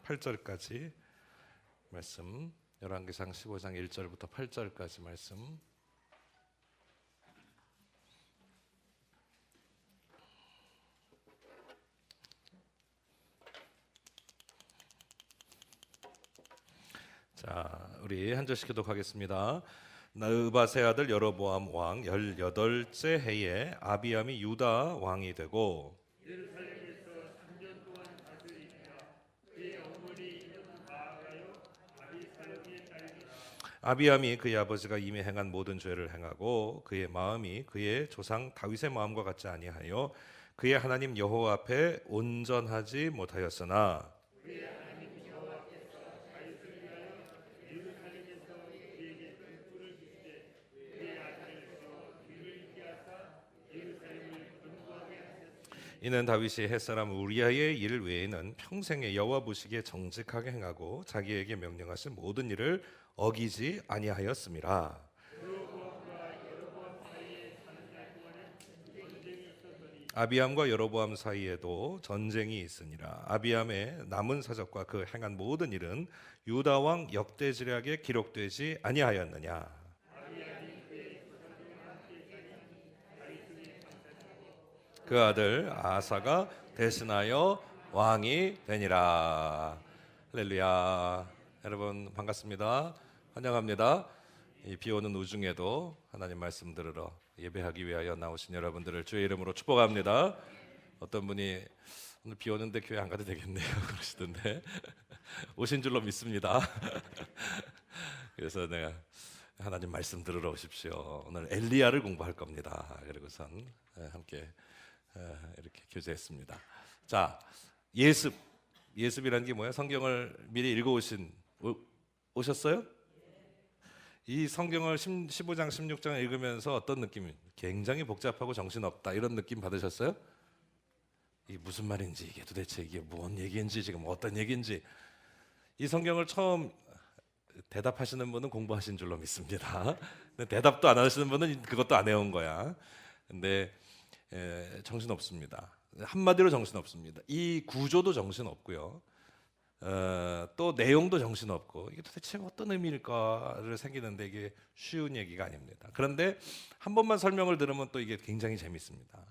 8절까지 말씀, 열왕기상 15장 1절부터 8절까지 말씀. 자, 우리 한 절씩 기도하겠습니다. 느밧의 아들 여로보암 왕 18째 해에 아비암이 유다 왕이 되고 예루살렘에서 3년 동안 다스리니라. 그의 어머니 이름은 마아가요 아비살롬의 딸이라. 아비암이 그의 아버지가 이미 행한 모든 죄를 행하고 그의 마음이 그의 조상 다윗의 마음과 같지 아니하여 그의 하나님 여호와 앞에 온전하지 못하였으나 그의 하나님 여호와께서 다윗을 위하여 예루살렘에서 그에게 큰 뿔을 주시되 그의 아들에서 귀를 있게 하사 예루살렘을 견고하게 하셨으니 이는 다윗이 햇사람 우리아의 일 외에는 평생에 여호와 보시기에 정직하게 행하고 자기에게 명령하신 모든 일을 어기지 아니하였음이라. 아비암과 여로보암 사이에도 전쟁이 있으니라. 아비암의 남은 사적과 그 행한 모든 일은 유다 왕 역대지략에 기록되지 아니하였느냐. 그 아들 아사가 대신하여 왕이 되니라. 할렐루야. 여러분 반갑습니다. 환영합니다. 이 비오는 우중에도 하나님 말씀 들으러 예배하기 위하여 나오신 여러분들을 주의 이름으로 축복합니다. 어떤 분이 오늘 비 오는데 교회 안 가도 되겠네요 그러시던데 오신 줄로 믿습니다. 그래서 내가 하나님 말씀 들으러 오십시오. 오늘 엘리야를 공부할 겁니다. 그리고선 함께 이렇게 교제했습니다. 자, 예습이라는 게 뭐예요? 성경을 미리 읽어오신 오셨어요? 이 성경을 15장 16장 읽으면서 어떤 느낌이? 굉장히 복잡하고 정신없다 이런 느낌 받으셨어요? 이게 무슨 말인지, 이게 도대체 이게 뭔 얘기인지, 지금 어떤 얘기인지. 이 성경을 처음 대답하시는 분은 공부하신 줄로 믿습니다. 근데 대답도 안 하시는 분은 그것도 안 해온 거야. 근데 정신없습니다. 한마디로 정신없습니다. 이 구조도 정신없고요. 또 내용도 정신없고 이게 도대체 어떤 의미일까를 생기는데 이게 쉬운 얘기가 아닙니다. 그런데 한 번만 설명을 들으면 또 이게 굉장히 재밌습니다.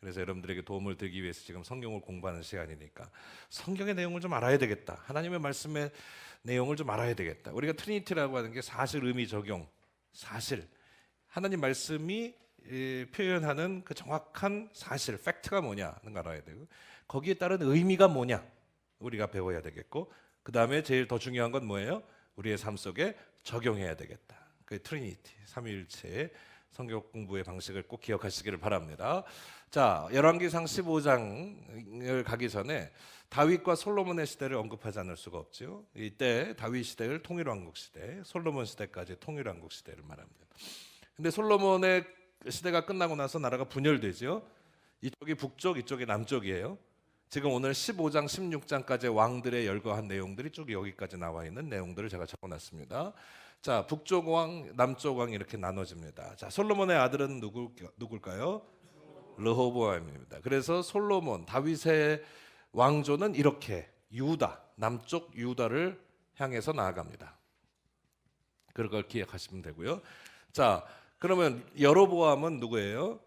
그래서 여러분들에게 도움을 드리기 위해서 지금 성경을 공부하는 시간이니까 성경의 내용을 좀 알아야 되겠다. 하나님의 말씀의 내용을 좀 알아야 되겠다. 우리가 트리니티라고 하는 게 사실, 의미, 적용, 사실. 하나님 말씀이 표현하는 그 정확한 사실, 팩트가 뭐냐는 걸 알아야 되고 거기에 따른 의미가 뭐냐 우리가 배워야 되겠고, 그 다음에 제일 더 중요한 건 뭐예요? 우리의 삶 속에 적용해야 되겠다. 그 트리니티, 삼위일체의 성경 공부의 방식을 꼭 기억하시기를 바랍니다. 자, 열왕기상 15장을 가기 전에 다윗과 솔로몬의 시대를 언급하지 않을 수가 없죠. 이때 다윗 시대를 통일왕국 시대, 솔로몬 시대까지 통일왕국 시대를 말합니다. 근데 솔로몬의 시대가 끝나고 나서 나라가 분열되죠. 이쪽이 북쪽, 이쪽이 남쪽이에요. 지금 오늘 15장, 16장까지의 왕들의 열거한 내용들이 쭉 여기까지 나와 있는 내용들을 제가 적어놨습니다. 자, 북쪽 왕, 남쪽 왕 이렇게 나눠집니다. 자, 솔로몬의 아들은 누굴까요? 르호보암입니다. 그래서 솔로몬, 다윗의 왕조는 이렇게 유다, 남쪽 유다를 향해서 나아갑니다. 그걸 기억하시면 되고요. 자, 그러면 여로보암은 누구예요?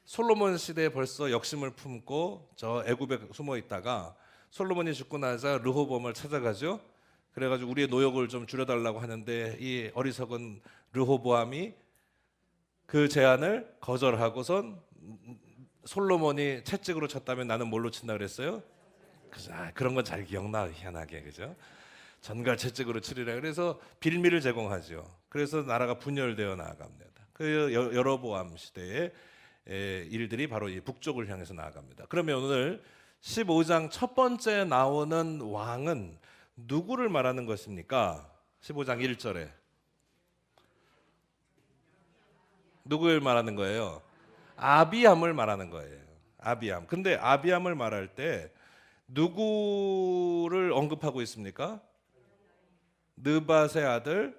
솔로몬 시대에 벌써 역심을 품고 저 애굽에 숨어 있다가 솔로몬이 죽고 나자 르호보암을 찾아가죠. 그래가지고 우리의 노역을 좀 줄여달라고 하는데 이 어리석은 르호보암이 그 제안을 거절하고선 솔로몬이 채찍으로 쳤다면 나는 뭘로 친다 그랬어요? 그런 건 잘 기억나, 희한하게, 그죠? 전갈 채찍으로 치리라. 그래서 빌미를 제공하죠. 그래서 나라가 분열되어 나아갑니다. 그 여로보암 시대에 일들이 바로 이 북쪽을 향해서 나아갑니다. 그러면 오늘 15장 첫 번째 나오는 왕은 누구를 말하는 것입니까? 15장 1절에 누구를 말하는 거예요? 아비암을 말하는 거예요. 아비암. 근데 아비암을 말할 때 누구를 언급하고 있습니까? 느밧의 아들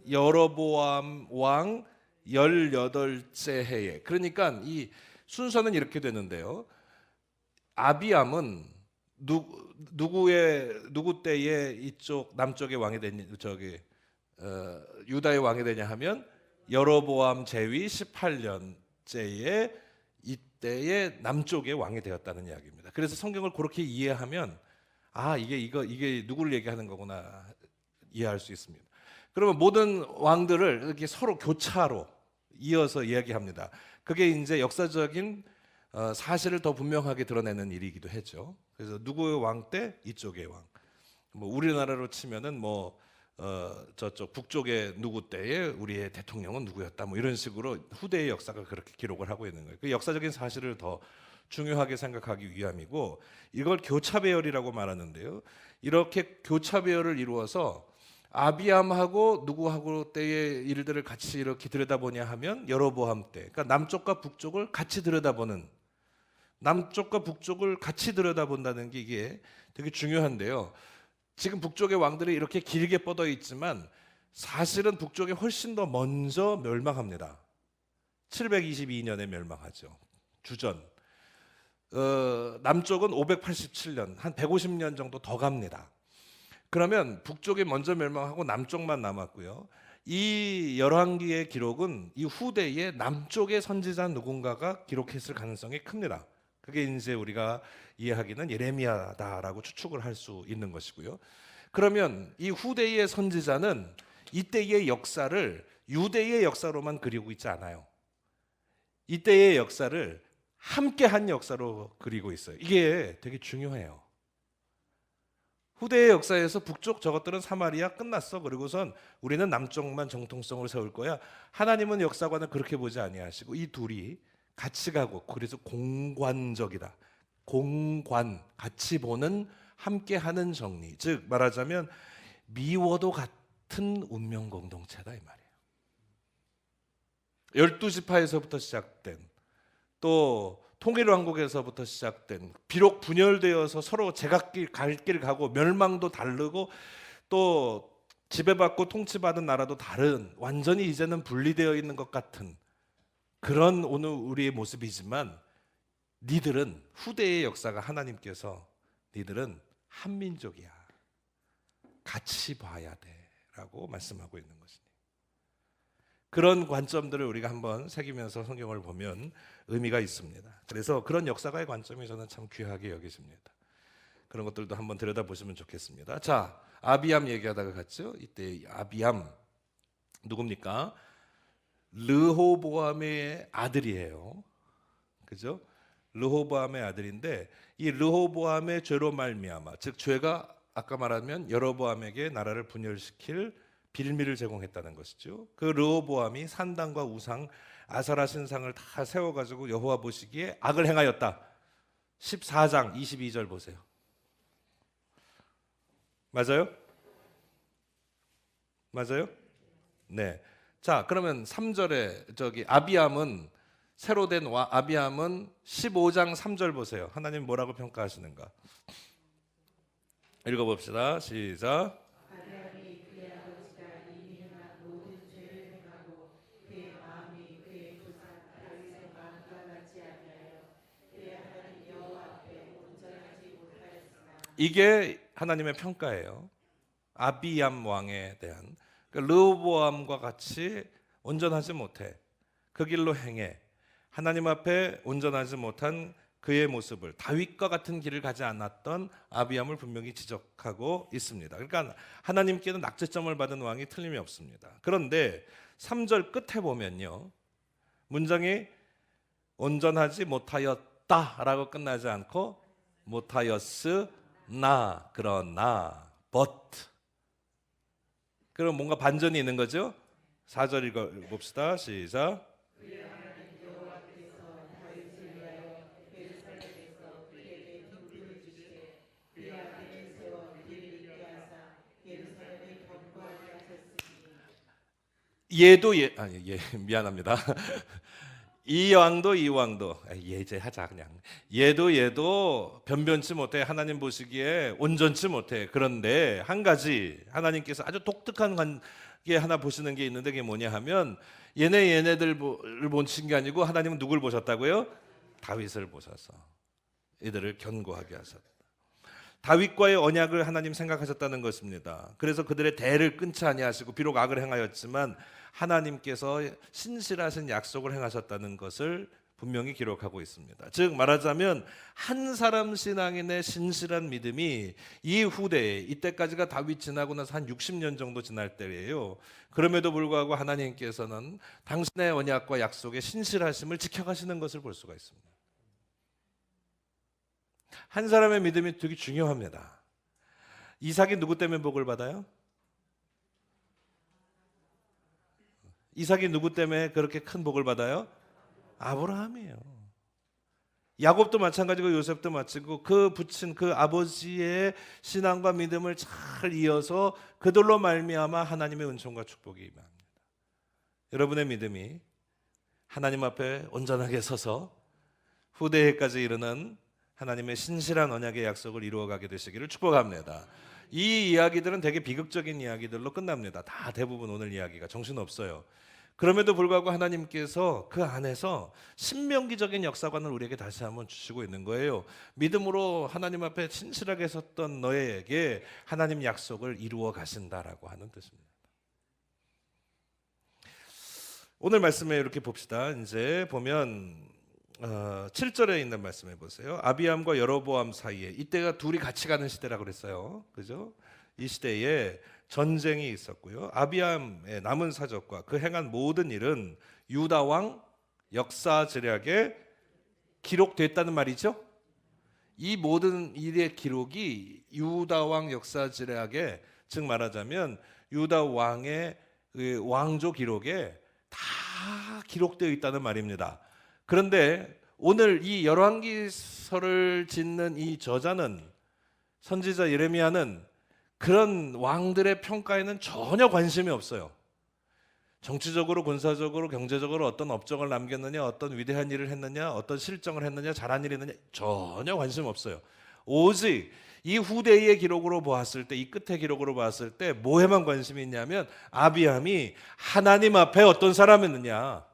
여로보암 왕 18째 해에. 그러니까 이 순서는 이렇게 되는데요. 아비암은 누구 때에 이쪽 남쪽의 왕이 되냐, 유다의 왕이 되냐 하면 여로보암 제위 18년째에 이때에 남쪽의 왕이 되었다는 이야기입니다. 그래서 성경을 그렇게 이해하면 이게 누구를 얘기하는 거구나 이해할 수 있습니다. 그러면 모든 왕들을 이렇게 서로 교차로 이어서 이야기합니다. 그게 이제 역사적인 사실을 더 분명하게 드러내는 일이기도 했죠. 그래서 누구의 왕 때 이쪽의 왕. 뭐 우리나라로 치면은 저쪽 북쪽의 누구 때에 우리의 대통령은 누구였다. 뭐 이런 식으로 후대의 역사가 그렇게 기록을 하고 있는 거예요. 그 역사적인 사실을 더 중요하게 생각하기 위함이고 이걸 교차배열이라고 말하는데요. 이렇게 교차배열을 이루어서 아비암하고 누구하고 때의 일들을 같이 이렇게 들여다보냐 하면 여로보암 때. 그러니까 남쪽과 북쪽을 같이 들여다본다는 게 이게 되게 중요한데요. 지금 북쪽의 왕들이 이렇게 길게 뻗어 있지만 사실은 북쪽이 훨씬 더 먼저 멸망합니다. 722년에 멸망하죠. 주전. 남쪽은 587년, 한 150년 정도 더 갑니다. 그러면 북쪽이 먼저 멸망하고 남쪽만 남았고요. 이 열왕기의 기록은 이 후대에 남쪽의 선지자 누군가가 기록했을 가능성이 큽니다. 그게 이제 우리가 이해하기는 예레미야다라고 추측을 할 수 있는 것이고요. 그러면 이 후대의 선지자는 이때의 역사를 유대의 역사로만 그리고 있지 않아요. 이때의 역사를 함께한 역사로 그리고 있어요. 이게 되게 중요해요. 후대의 역사에서 북쪽 저것들은 사마리아 끝났어. 그리고선 우리는 남쪽만 정통성을 세울 거야. 하나님은 역사관을 그렇게 보지 아니하시고 이 둘이 같이 가고 그래서 공관적이다. 공관 같이 보는 함께하는 정리. 즉 말하자면 미워도 같은 운명 공동체다 이 말이에요. 12지파에서부터 시작된 또 통일왕국에서부터 시작된 비록 분열되어서 서로 제각길 갈 길 가고 멸망도 다르고 또 지배받고 통치받은 나라도 다른 완전히 이제는 분리되어 있는 것 같은 그런 오늘 우리의 모습이지만 니들은 후대의 역사가 하나님께서 니들은 한민족이야. 같이 봐야 돼 라고 말씀하고 있는 것입니다. 그런 관점들을 우리가 한번 새기면서 성경을 보면 의미가 있습니다. 그래서 그런 역사가의 관점이 저는 참 귀하게 여기십니다. 그런 것들도 한번 들여다보시면 좋겠습니다. 자, 아비암 얘기하다가 갔죠. 이때 아비암 누굽니까? 르호보암의 아들이에요. 그죠? 르호보암의 아들인데 이 르호보암의 죄로 말미암아 즉 죄가 아까 말하면 여로보암에게 나라를 분열시킬 빌미를 제공했다는 것이죠. 그 르호보암이 산당과 우상, 아사라 신상을 다 세워가지고 여호와 보시기에 악을 행하였다. 14장 22절 보세요. 맞아요? 맞아요? 네. 자, 그러면 3절에 아비암은 새로 된 아비암은 15장 3절 보세요. 하나님 뭐라고 평가하시는가? 읽어봅시다. 시작. 이게 하나님의 평가예요. 아비암 왕에 대한 르호보암과 같이 온전하지 못해 그 길로 행해 하나님 앞에 온전하지 못한 그의 모습을 다윗과 같은 길을 가지 않았던 아비암을 분명히 지적하고 있습니다. 그러니까 하나님께는 낙제점을 받은 왕이 틀림이 없습니다. 그런데 3절 끝에 보면요 문장이 온전하지 못하였다라고 끝나지 않고 못하였으나 그러나 but 그럼 뭔가 반전이 있는 거죠. 4절 읽어봅시다. 시작. 미안합니다. 이 왕도 예제하자 그냥. 얘도 변변치 못해. 하나님 보시기에 온전치 못해. 그런데 한 가지 하나님께서 아주 독특한 관계 하나 보시는 게 있는데 그게 뭐냐 하면 얘네들을 보신 게 아니고 하나님은 누굴 보셨다고요? 다윗을 보셔서 이들을 견고하게 하셨다. 다윗과의 언약을 하나님 생각하셨다는 것입니다. 그래서 그들의 대를 끊지 아니하시고 비록 악을 행하였지만 하나님께서 신실하신 약속을 행하셨다는 것을 분명히 기록하고 있습니다. 즉 말하자면 한 사람 신앙인의 신실한 믿음이 이 후대에, 이때까지가 다윗 지나고 나서 한 60년 정도 지날 때예요. 그럼에도 불구하고 하나님께서는 당신의 언약과 약속의 신실하심을 지켜가시는 것을 볼 수가 있습니다. 한 사람의 믿음이 되게 중요합니다. 이삭이 누구 때문에 복을 받아요? 이삭이 누구 때문에 그렇게 큰 복을 받아요? 아브라함이에요. 야곱도 마찬가지고 요셉도 마찬가지고 그 부친 그 아버지의 신앙과 믿음을 잘 이어서 그들로 말미암아 하나님의 은총과 축복이 임합니다. 여러분의 믿음이 하나님 앞에 온전하게 서서 후대에까지 이르는 하나님의 신실한 언약의 약속을 이루어가게 되시기를 축복합니다. 이 이야기들은 되게 비극적인 이야기들로 끝납니다. 다 대부분 오늘 이야기가 정신없어요. 그럼에도 불구하고 하나님께서 그 안에서 신명기적인 역사관을 우리에게 다시 한번 주시고 있는 거예요. 믿음으로 하나님 앞에 신실하게 섰던 너에게 하나님 약속을 이루어 가신다라고 하는 뜻입니다. 오늘 말씀에 이렇게 봅시다. 이제 보면 7절에 있는 말씀해 보세요. 아비암과 여로보암 사이에, 이때가 둘이 같이 가는 시대라고 그랬어요. 그죠? 이 시대에 전쟁이 있었고요. 아비암의 남은 사적과 그 행한 모든 일은 유다 왕 역사지략에 기록됐다는 말이죠. 이 모든 일의 기록이 유다 왕 역사지략에, 즉 말하자면 유다 왕의 왕조 기록에 다 기록되어 있다는 말입니다. 그런데 오늘 이 열왕기서를 짓는 이 저자는, 선지자 예레미야는 그런 왕들의 평가에는 전혀 관심이 없어요. 정치적으로, 군사적으로, 경제적으로 어떤 업적을 남겼느냐, 어떤 위대한 일을 했느냐, 어떤 실정을 했느냐, 잘한 일이 있느냐, 전혀 관심 없어요. 오직 이 후대의 기록으로 보았을 때, 이 끝의 기록으로 보았을 때 뭐에만 관심이 있냐면 아비암이 하나님 앞에 어떤 사람이었느냐,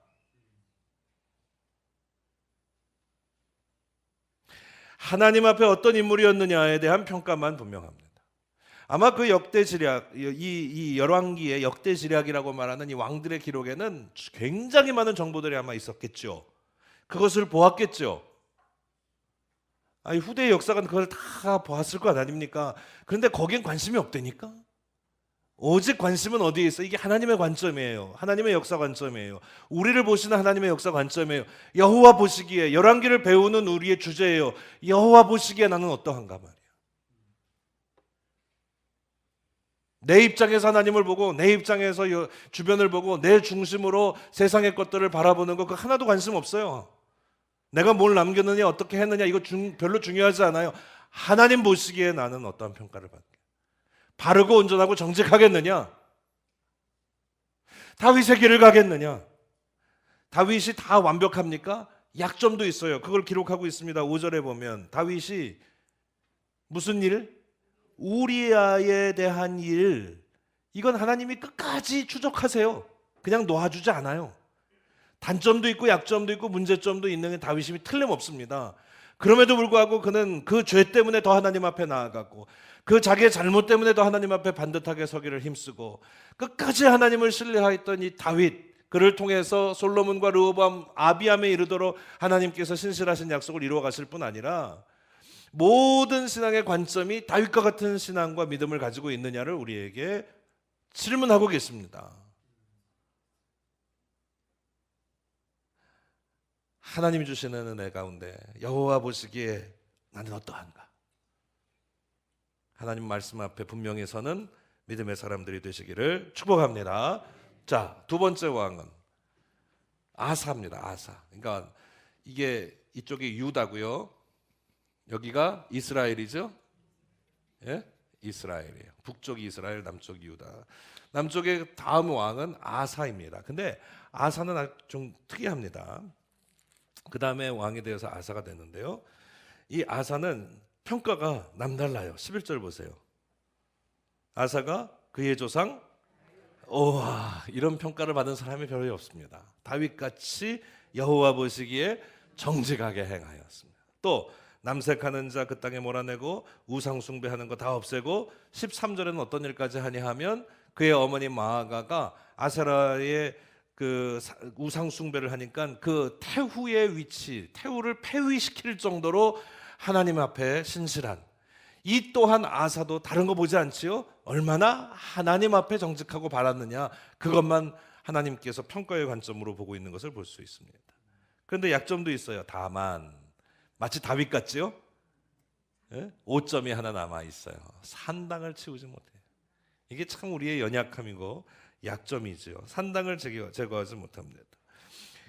하나님 앞에 어떤 인물이었느냐에 대한 평가만 분명합니다. 아마 그 역대지략, 이 열왕기의 역대지략이라고 말하는 이 왕들의 기록에는 굉장히 많은 정보들이 아마 있었겠죠. 그것을 보았겠죠. 후대의 역사관 그걸 다 보았을 것 아닙니까? 그런데 거긴 관심이 없다니까. 오직 관심은 어디에 있어? 이게 하나님의 관점이에요. 하나님의 역사 관점이에요. 우리를 보시는 하나님의 역사 관점이에요. 여호와 보시기에, 열왕기를 배우는 우리의 주제예요. 여호와 보시기에 나는 어떠한가 말이에요. 내 입장에서 하나님을 보고, 내 입장에서 주변을 보고, 내 중심으로 세상의 것들을 바라보는 거, 그거 하나도 관심 없어요. 내가 뭘 남겼느냐, 어떻게 했느냐, 이거 별로 중요하지 않아요. 하나님 보시기에 나는 어떠한 평가를 받게, 바르고 온전하고 정직하겠느냐, 다윗의 길을 가겠느냐. 다윗이 다 완벽합니까? 약점도 있어요. 그걸 기록하고 있습니다. 5절에 보면 다윗이 무슨 일? 우리아에 대한 일, 이건 하나님이 끝까지 추적하세요. 그냥 놓아주지 않아요. 단점도 있고 약점도 있고 문제점도 있는 다윗이 틀림없습니다. 그럼에도 불구하고 그는 그 죄 때문에 더 하나님 앞에 나아가고, 그 자기의 잘못 때문에 더 하나님 앞에 반듯하게 서기를 힘쓰고, 끝까지 하나님을 신뢰하였던 이 다윗, 그를 통해서 솔로몬과 르호보암, 아비암에 이르도록 하나님께서 신실하신 약속을 이루어 가실 뿐 아니라 모든 신앙의 관점이 다윗과 같은 신앙과 믿음을 가지고 있느냐를 우리에게 질문하고 계십니다. 하나님이 주시는 은혜 가운데 여호와 보시기에 나는 어떠한가? 하나님 말씀 앞에 분명히 서는 믿음의 사람들이 되시기를 축복합니다. 자, 두 번째 왕은 아사입니다. 아사. 그러니까 이게 이쪽이 유다고요. 여기가 이스라엘이죠. 예? 이스라엘이에요. 북쪽이 이스라엘, 남쪽이 유다. 남쪽의 다음 왕은 아사입니다. 근데 아사는 좀 특이합니다. 그 다음에 왕이 되어서 아사가 됐는데요. 이 아사는 평가가 남달라요. 11절 보세요. 아사가 그의 조상, 이런 평가를 받은 사람이 별로 없습니다. 다윗같이 여호와 보시기에 정직하게 행하였습니다. 또 남색하는 자 그 땅에 몰아내고 우상 숭배하는 거 다 없애고 13절에는 어떤 일까지 하냐 하면 그의 어머니 마아가가 아세라의 그 우상 숭배를 하니까 그 태후의 위치, 태후를 폐위시킬 정도로 하나님 앞에 신실한, 이 또한 아사도 다른 거 보지 않지요? 얼마나 하나님 앞에 정직하고 바랐느냐, 그것만 하나님께서 평가의 관점으로 보고 있는 것을 볼 수 있습니다. 그런데 약점도 있어요. 다만 마치 다윗 같지요? 예? 오점이 하나 남아 있어요. 산당을 치우지 못해요. 이게 참 우리의 연약함이고 약점이지요. 산당을 제거하지 못합니다.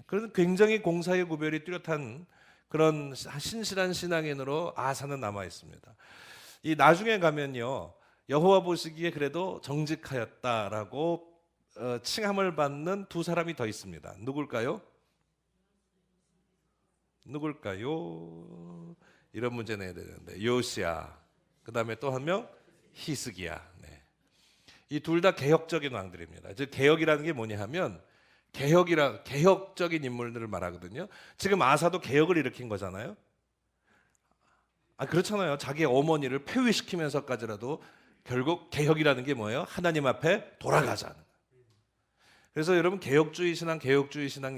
그래서 굉장히 공사의 구별이 뚜렷한 그런 신실한 신앙인으로 아사는 남아 있습니다. 이 나중에 가면요, 여호와 보시기에 그래도 정직하였다라고 칭함을 받는 두 사람이 더 있습니다. 누굴까요? 이런 문제 내야 되는데, 요시야, 그 다음에 또 한 명 히스기야. 네. 이 둘 다 개혁적인 왕들입니다. 즉 개혁이라는 게 뭐냐 하면 개혁적인 인물들을 말하거든요. 지금 아사도 개혁을 일으킨 거잖아요. 그렇잖아요. 자기 어머니를 폐위시키면서까지라도 결국 개혁이라는 게 뭐예요? 하나님 앞에 돌아가자는. 그래서 여러분 개혁주의 신앙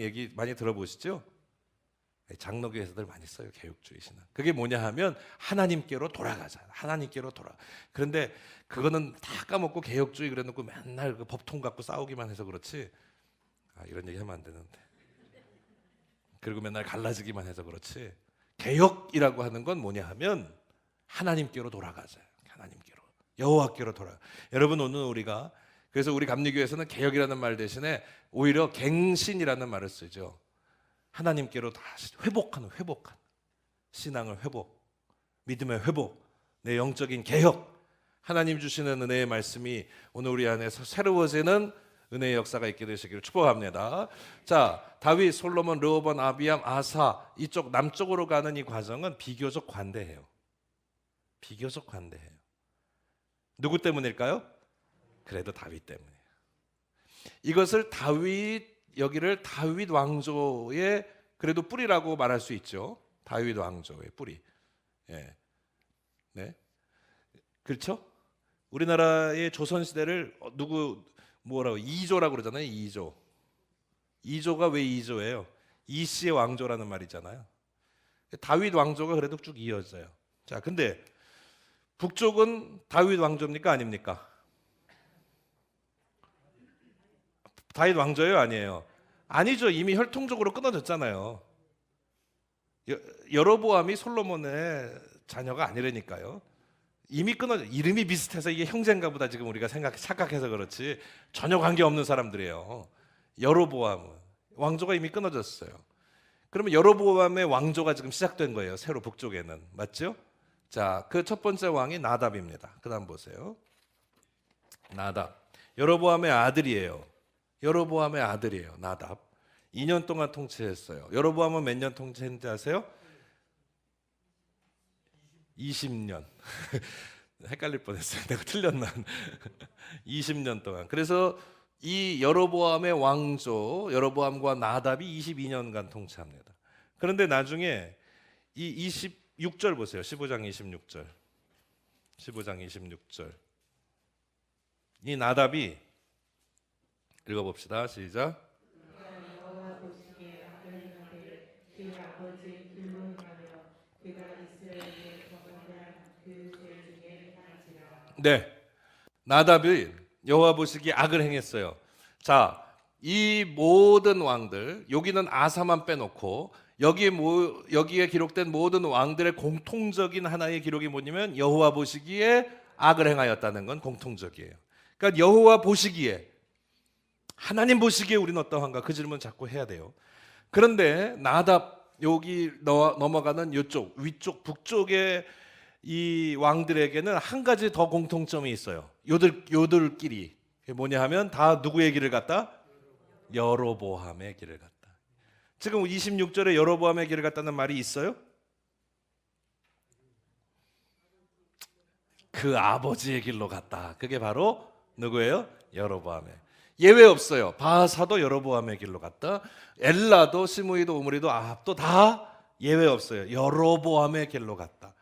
얘기 많이 들어보시죠? 장로교에서들 많이 써요. 개혁주의 신앙. 그게 뭐냐 하면 하나님께로 돌아가자. 하나님께로 돌아. 그런데 그거는 다 까먹고 개혁주의 그래놓고 맨날 그 법통 갖고 싸우기만 해서 그렇지. 이런 얘기 하면 안 되는데. 그리고 맨날 갈라지기만 해서 그렇지. 개혁이라고 하는 건 뭐냐 하면 하나님께로 돌아가자. 하나님께로. 여호와께로 돌아. 여러분 오늘 우리가 그래서 우리 감리교에서는 개혁이라는 말 대신에 오히려 갱신이라는 말을 쓰죠. 하나님께로 다시 회복하는 신앙을 회복, 믿음의 회복, 내 영적인 개혁, 하나님 주시는 은혜의 말씀이 오늘 우리 안에서 새로워지는 은혜의 역사가 있게 되시기를 축복합니다. 자, 다윗, 솔로몬, 르호보암, 아비암, 아사 이쪽 남쪽으로 가는 이 과정은 비교적 관대해요. 누구 때문일까요? 그래도 다윗 때문이에요. 이것을 여기를 다윗 왕조의 그래도 뿌리라고 말할 수 있죠. 다윗 왕조의 뿌리. 예. 네. 그렇죠? 우리나라의 조선 시대를 뭐라고 2조라고 그러잖아요. 2조가 왜 2조예요? 이씨의 왕조라는 말이잖아요. 다윗 왕조가 그래도 쭉 이어져요. 자, 근데 북쪽은 다윗 왕조입니까? 아닙니까? 다윗 왕조예요? 아니에요? 아니죠. 이미 혈통적으로 끊어졌잖아요. 여로보암이 솔로몬의 자녀가 아니라니까요. 이미 이름이 비슷해서 이게 형제인가 보다 지금 우리가 착각해서 그렇지 전혀 관계없는 사람들이에요. 여로보암은 왕조가 이미 끊어졌어요. 그러면 여로보암의 왕조가 지금 시작된 거예요. 새로 북쪽에는. 맞죠? 자, 그 첫 번째 왕이 나답입니다. 그 다음 보세요. 나답. 여로보암의 아들이에요. 나답. 2년 동안 통치했어요. 여로보암은 몇 년 통치했는지 아세요? 20년. 헷갈릴 뻔했어요. 내가 틀렸나? 20년 동안. 그래서 이 여로보암의 왕조, 여로보암과 나답이 22년간 통치합니다. 그런데 나중에 이 26절 보세요. 15장 26절. 이 나답이 읽어봅시다. 시작. 네, 나답이 여호와 보시기에 악을 행했어요. 자, 이 모든 왕들, 여기는 아사만 빼놓고 여기에 기록된 모든 왕들의 공통적인 하나의 기록이 뭐냐면 여호와 보시기에 악을 행하였다는 건 공통적이에요. 그러니까 여호와 보시기에, 하나님 보시기에 우리는 어떠한가, 그 질문 자꾸 해야 돼요. 그런데 나답 여기 넘어가는 이쪽 위쪽 북쪽의 이 왕들에게는 한 가지 더 공통점이 있어요. 요들끼리 뭐냐 하면 다 누구의 길을 갔다? 여로보암의 길을 갔다. 지금 26절에 여로보암의 길을 갔다는 말이 있어요? 그 아버지의 길로 갔다. 그게 바로 누구예요? 여로보암의. 예외 없어요. 바사도 여로보암의 길로 갔다. 엘라도 시므이도 오므리도 아합도 다 예외 없어요. 여로보암의 길로 갔다.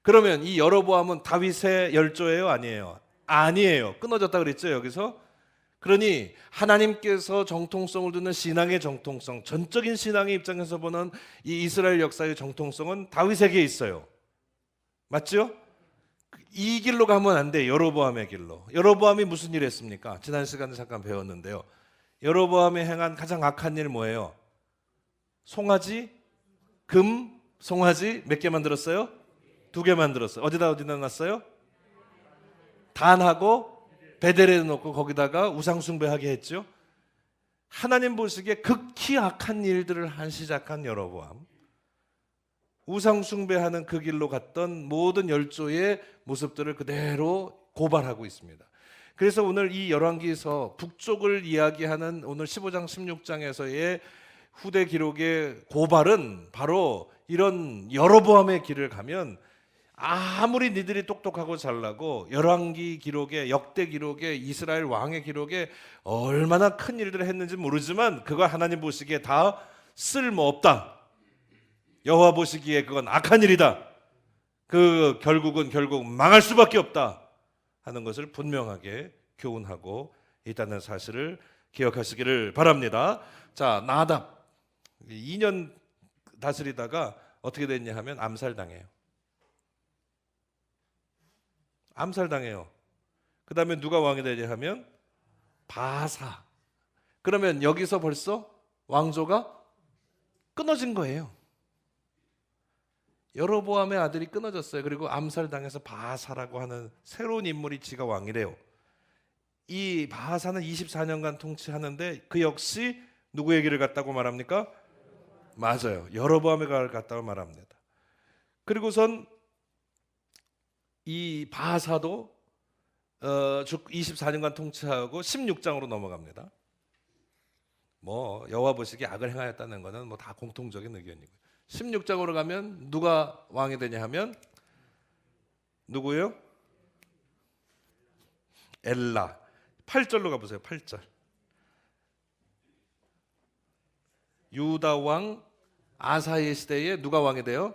그러면 이 여로보암은 다윗의 열조예요, 아니에요? 아니에요. 끊어졌다 그랬죠, 여기서. 그러니 하나님께서 정통성을 두는 신앙의 정통성, 전적인 신앙의 입장에서 보는 이 이스라엘 역사의 정통성은 다윗에게 있어요. 맞죠? 이 길로 가면 안 돼. 여로보암의 길로. 여로보암이 무슨 일 했습니까? 지난 시간에 잠깐 배웠는데요. 여로보암이 행한 가장 악한 일 뭐예요? 송아지, 금, 송아지 몇 개 만들었어요? 2개 만들었어요. 어디다 놨어요? 단하고 베델에 놓고 거기다가 우상 숭배하게 했죠. 하나님 보시기에 극히 악한 일들을 시작한 여로보암, 우상 숭배하는 그 길로 갔던 모든 열조의 모습들을 그대로 고발하고 있습니다. 그래서 오늘 이 열왕기서 북쪽을 이야기하는 오늘 15장 16장에서의 후대 기록의 고발은 바로 이런 여로보암의 길을 가면 아무리 니들이 똑똑하고 잘나고 열왕기 기록에, 역대 기록에, 이스라엘 왕의 기록에 얼마나 큰 일들을 했는지 모르지만 그거 하나님 보시기에 다 쓸모없다. 여호와 보시기에 그건 악한 일이다. 그 결국 망할 수밖에 없다 하는 것을 분명하게 교훈하고 있다는 사실을 기억하시기를 바랍니다. 자, 나답 2년 다스리다가 어떻게 됐냐 하면 암살당해요. 그 다음에 누가 왕이 되냐 하면 바사. 그러면 여기서 벌써 왕조가 끊어진 거예요. 여로보암의 아들이 끊어졌어요. 그리고 암살당해서 바사라고 하는 새로운 인물이 지가 왕이래요. 이 바사는 24년간 통치하는데 그 역시 누구의 길을 갔다고 말합니까? 맞아요. 여로보암의 길을 갔다고 말합니다. 그리고선 이 바사도 24년간 통치하고 16장으로 넘어갑니다. 뭐 여호와 보시기에 악을 행하였다는 것은 뭐 다 공통적인 의견이고요. 16장으로 가면 누가 왕이 되냐 하면 누구요? 엘라. 8절로 가보세요. 8절. 유다 왕 아사의 시대에 누가 왕이 돼요?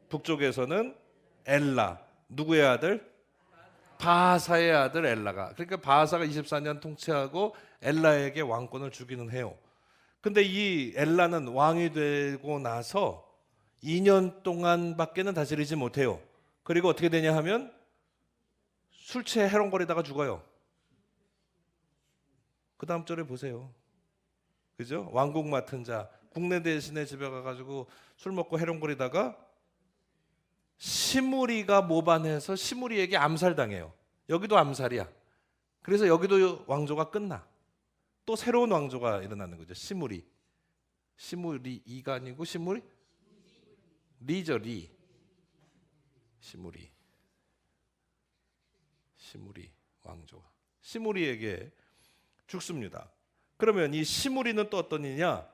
북쪽에서는 엘라. 누구의 아들? 바사의 아들 엘라가. 그러니까 바사가 24년 통치하고 엘라에게 왕권을 주기는 해요. 근데 이 엘라는 왕이 되고 나서 2년 동안밖에는 다스리지 못해요. 그리고 어떻게 되냐 하면 술 취해 해롱거리다가 죽어요. 그 다음 절에 보세요. 그죠? 왕국 맡은 자, 국내 대신에 집에 가가지고 술 먹고 해롱거리다가 시므리가 모반해서 시므리에게 암살당해요. 여기도 암살이야. 그래서 여기도 왕조가 끝나. 또 새로운 왕조가 일어나는 거죠. 시므리가 아니고 리죠. 시므리 왕조가 시므리에게 죽습니다. 그러면 이 시므리는 또 어떤 이냐?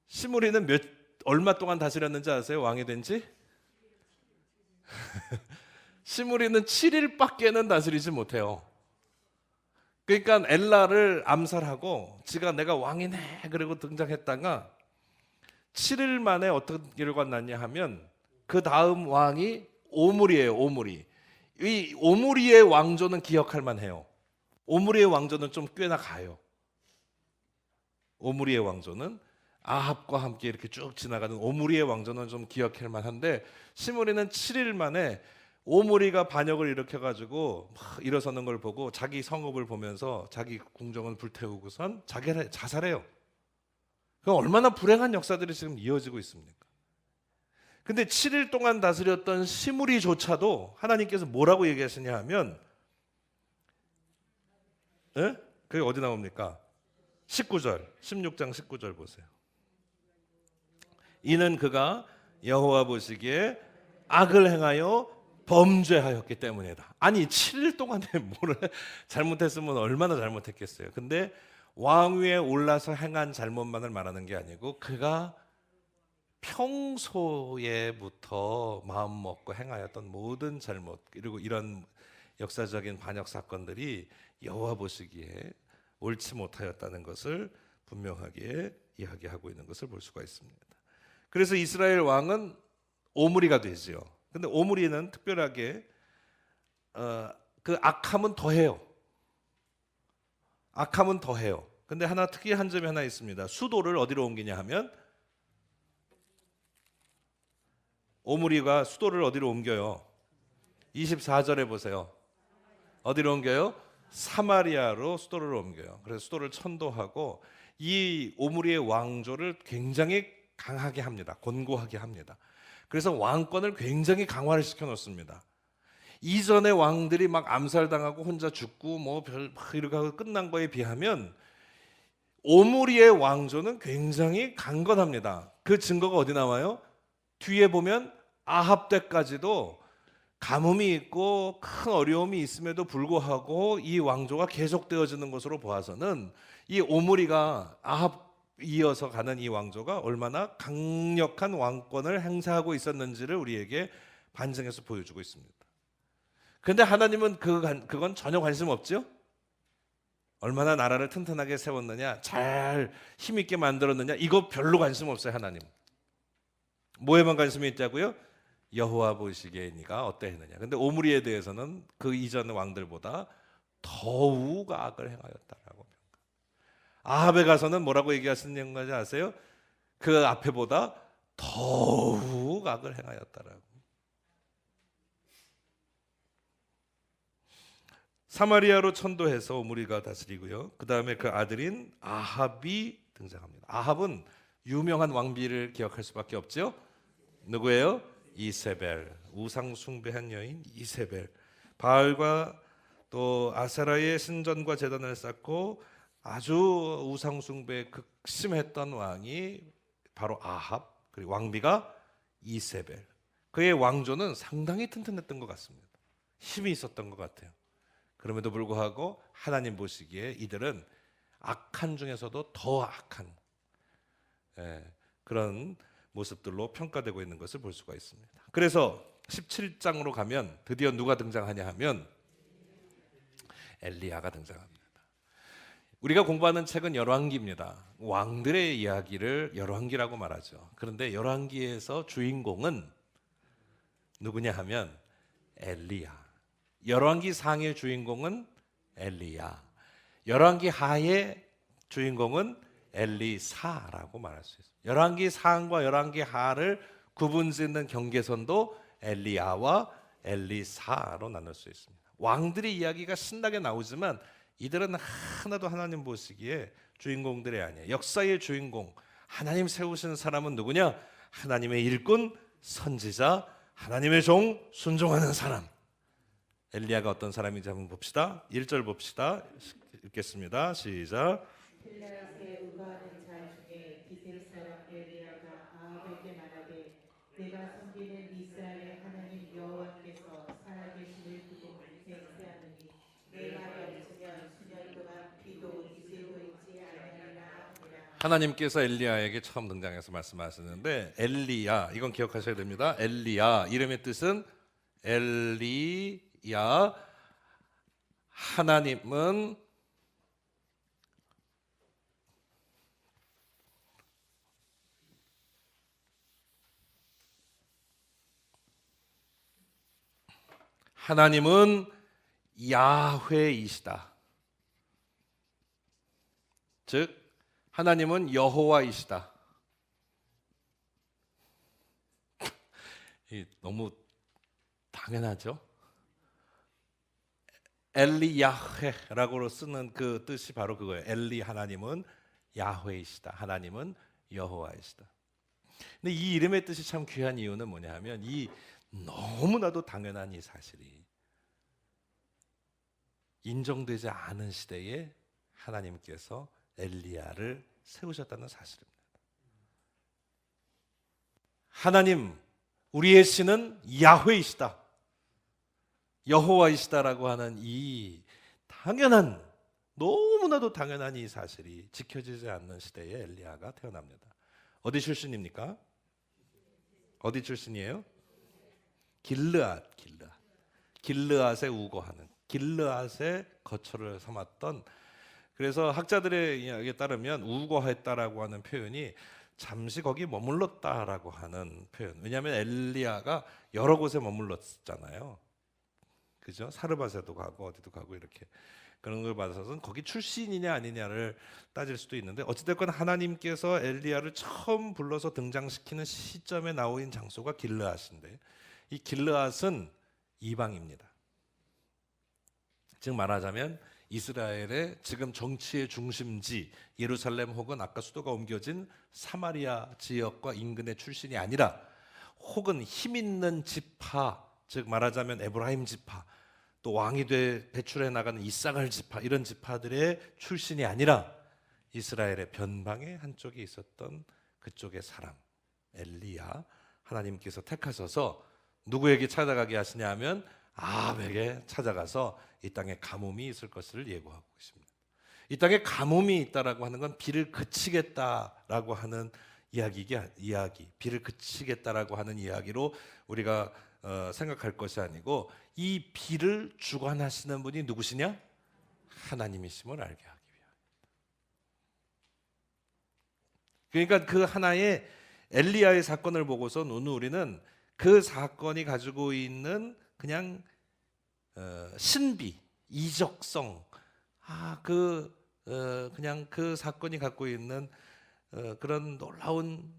시므리는 얼마 동안 다스렸는지 아세요? 왕이 된지? 시므리는 7일밖에는 다스리지 못해요. 그러니까 엘라를 암살하고 지가 내가 왕이네 그리고 등장했다가 7일 만에 어떤 결과가 났냐 하면 그 다음 왕이 오므리예요. 이 오므리의 왕조는 기억할 만해요. 오므리의 왕조는 좀 꽤나 가요. 오므리의 왕조는 아합과 함께 이렇게 쭉 지나가는 오므리의 왕조는 좀 기억할 만한데 시므리는 7일 만에 오므리가 반역을 일으켜가지고 막 일어서는 걸 보고 자기 성읍을 보면서 자기 궁정을 불태우고선 자살해요. 그 얼마나 불행한 역사들이 지금 이어지고 있습니까? 근데 7일 동안 다스렸던 시므리조차도 하나님께서 뭐라고 얘기하시냐 하면 그게 어디 나옵니까? 19절 16장 19절 보세요. 이는 그가 여호와 보시기에 악을 행하여 범죄하였기 때문이다. 아니 7일 동안에 뭐를 잘못했으면 얼마나 잘못했겠어요. 근데 왕위에 올라서 행한 잘못만을 말하는 게 아니고 그가 평소에부터 마음 먹고 행하였던 모든 잘못 그리고 이런 역사적인 반역 사건들이 여호와 보시기에 옳지 못하였다는 것을 분명하게 이야기하고 있는 것을 볼 수가 있습니다. 그래서 이스라엘 왕은 오므리가 되지요. 근데 오므리는 특별하게 그 악함은 더해요. 악함은 더해요. 근데 하나 특이한 점이 하나 있습니다. 수도를 어디로 옮기냐 하면 오므리가 수도를 어디로 옮겨요? 24절에 보세요. 어디로 옮겨요? 사마리아로 수도를 옮겨요. 그래서 수도를 천도하고 이 오므리의 왕조를 굉장히 강하게 합니다. 견고하게 합니다. 그래서 왕권을 굉장히 강화를 시켜 놓습니다. 이전의 왕들이 막 암살당하고 혼자 죽고 이렇게 하고 끝난 거에 비하면 오므리의 왕조는 굉장히 강건합니다. 그 증거가 어디 나와요? 뒤에 보면 아합 때까지도 가뭄이 있고 큰 어려움이 있음에도 불구하고 이 왕조가 계속되어지는 것으로 보아서는 이 오므리가 아합 이어서 가는 이 왕조가 얼마나 강력한 왕권을 행사하고 있었는지를 우리에게 반증해서 보여주고 있습니다. 그런데 하나님은 그건 전혀 관심 없죠? 얼마나 나라를 튼튼하게 세웠느냐, 잘 힘있게 만들었느냐, 이거 별로 관심 없어요. 하나님 뭐에만 관심이 있다고요? 여호와 보시기에 네가 어떠했느냐. 근데 오므리에 대해서는 그 이전 왕들보다 더욱 악을 행하였다라고. 아합에 가서는 뭐라고 얘기하시는 건지 아세요? 그 앞에보다 더욱 악을 행하였다라고. 사마리아로 천도해서 오므리가 다스리고요. 그 다음에 그 아들인 아합이 등장합니다. 아합은 유명한 왕비를 기억할 수밖에 없죠. 누구예요? 이세벨. 우상 숭배한 여인 이세벨. 바알과 또 아세라의 신전과 제단을 쌓고 아주 우상 숭배에 극심했던 왕이 바로 아합, 그리고 왕비가 이세벨. 그의 왕조는 상당히 튼튼했던 것 같습니다. 힘이 있었던 것 같아요. 그럼에도 불구하고 하나님 보시기에 이들은 악한 중에서도 더 악한 그런 모습들로 평가되고 있는 것을 볼 수가 있습니다. 그래서 17장으로 가면 드디어 누가 등장하냐 하면 엘리야가 등장합니다. 우리가 공부하는 책은 열왕기입니다. 왕들의 이야기를 열왕기라고 말하죠. 그런데 열왕기에서 주인공은 누구냐 하면 엘리야. 열왕기 상의 주인공은 엘리야. 열왕기 하의 주인공은 엘리사라고 말할 수 있습니다. 열왕기 상과 열왕기 하를 구분짓는 경계선도 엘리야와 엘리사로 나눌 수 있습니다. 왕들의 이야기가 신나게 나오지만 이들은 하나도 하나님 보시기에 주인공들이 아니에요. 역사의 주인공, 하나님 세우시는 사람은 누구냐? 하나님의 일꾼, 선지자, 하나님의 종, 순종하는 사람. 엘리야가 어떤 사람인지 한번 봅시다. 1절 봅시다. 읽겠습니다. 시작. 빌라스에 우거하는 자 중에 기셀 사람 엘리야가 아합에게 말하되 내가 섬기는 이스라엘의 하나님 여호와께서 살아계심을 두고 맹세하느니 내 말이 없으면 수년 동안 비도 이슬도 있지 아니하리라 하니라. 하나님께서 엘리야에게 처음 등장해서 말씀하시는데 엘리야, 이건 기억하셔야 됩니다. 엘리야, 이름의 뜻은 엘리야. 하나님은 야훼이시다. 즉 하나님은 여호와이시다. 너무 당연하죠. 엘리야훼라고 쓰는 그 뜻이 바로 그거예요. 엘리 하나님은 야훼이시다. 하나님은 여호와이시다. 근데 이 이름의 뜻이 참 귀한 이유는 뭐냐 하면 이 너무나도 당연한 이 사실이 인정되지 않은 시대에 하나님께서 엘리야를 세우셨다는 사실입니다. 하나님, 우리의 신은 야훼이시다, 여호와이시다라고 하는 이 당연한, 너무나도 당연한 이 사실이 지켜지지 않는 시대에 엘리야가 태어납니다. 어디 출신입니까? 어디 출신이에요? 길르앗에 우거하는, 길르앗의 거처를 삼았던. 그래서 학자들의 이야기에 따르면 우거했다라고 하는 표현이 잠시 거기 머물렀다라고 하는 표현. 왜냐하면 엘리야가 여러 곳에 머물렀잖아요. 그죠? 사르밧에도 가고 어디도 가고 이렇게 그런 걸 받아서는 거기 출신이냐 아니냐를 따질 수도 있는데 어찌됐건 하나님께서 엘리야를 처음 불러서 등장시키는 시점에 나오는 장소가 길르앗인데 이 길르앗은 이방입니다. 즉 말하자면 이스라엘의 지금 정치의 중심지 예루살렘 혹은 아까 수도가 옮겨진 사마리아 지역과 인근의 출신이 아니라 혹은 힘 있는 지파, 즉 말하자면 에브라임 지파, 또 왕이 돼 배출해 나가는 이사갈 지파, 이런 지파들의 출신이 아니라 이스라엘의 변방의 한쪽에 있었던 그쪽의 사람 엘리야, 하나님께서 택하셔서 누구에게 찾아가게 하시냐 하면 아합에게 찾아가서 이 땅에 가뭄이 있을 것을 예고하고 있습니다. 이 땅에 가뭄이 있다라고 하는 건 비를 그치겠다라고 하는 이야기, 비를 그치겠다라고 하는 이야기로 우리가 생각할 것이 아니고 이 비를 주관하시는 분이 누구시냐? 하나님이심을 알게 하기 위함. 그러니까 그 하나의 엘리야의 사건을 보고서 우리는 그 사건이 가지고 있는 그냥 신비, 이적성, 그냥 그 사건이 갖고 있는 그런 놀라운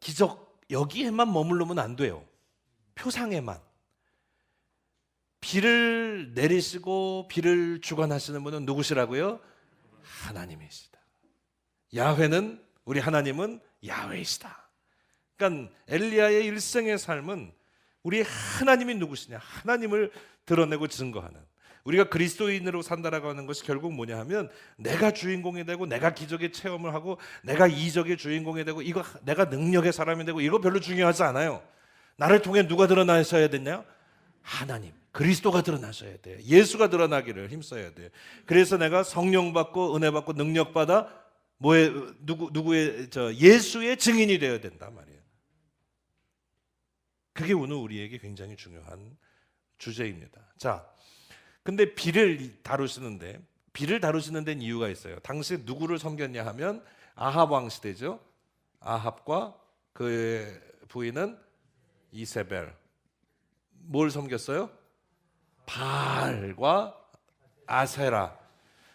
기적, 여기에만 머무르면 안 돼요. 표상에만. 비를 내리시고 비를 주관하시는 분은 누구시라고요? 하나님이시다. 야훼는, 우리 하나님은 야훼이시다. 그러니까 엘리야의 일생의 삶은 우리 하나님이 누구시냐, 하나님을 드러내고 증거하는, 우리가 그리스도인으로 산다라고 하는 것이 결국 뭐냐 하면 내가 주인공이 되고 내가 기적의 체험을 하고 내가 이적의 주인공이 되고 이거 내가 능력의 사람이 되고 이거 별로 중요하지 않아요. 나를 통해 누가 드러나셔야 되냐? 하나님, 그리스도가 드러나셔야 돼요. 예수가 드러나기를 힘써야 돼요. 그래서 내가 성령 받고 은혜 받고 능력 받아 누구의 예수의 증인이 되어야 된다 말이에요. 그게 오늘 우리에게 굉장히 중요한 주제입니다. 자, 근데 비를 다루시는 데는 이유가 있어요. 당시 누구를 섬겼냐 하면 아합 왕 시대죠. 아합과 그의 부인은 이세벨. 뭘 섬겼어요? 바알과 아세라.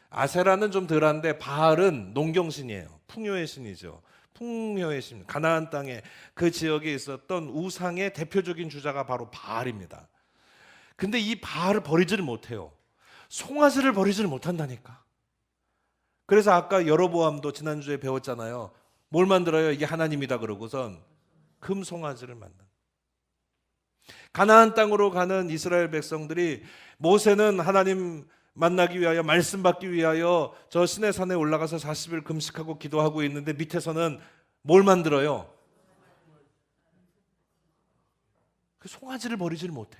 아세라는 좀 덜한데 바알은 농경신이에요. 풍요의 신이죠. 풍요의 신, 가나안 땅에 그 지역에 있었던 우상의 대표적인 주자가 바로 바알입니다. 근데 이 바알을 버리지를 못해요. 송아지를 버리지를 못한다니까. 그래서 아까 여로보암도 지난주에 배웠잖아요. 뭘 만들어요? 이게 하나님이다 그러고선 금송아지를 만든. 가나안 땅으로 가는 이스라엘 백성들이 모세는 하나님 만나기 위하여 말씀 받기 위하여 저 시내산에 올라가서 40일 금식하고 기도하고 있는데 밑에서는 뭘 만들어요? 그 송아지를 버리지를 못해.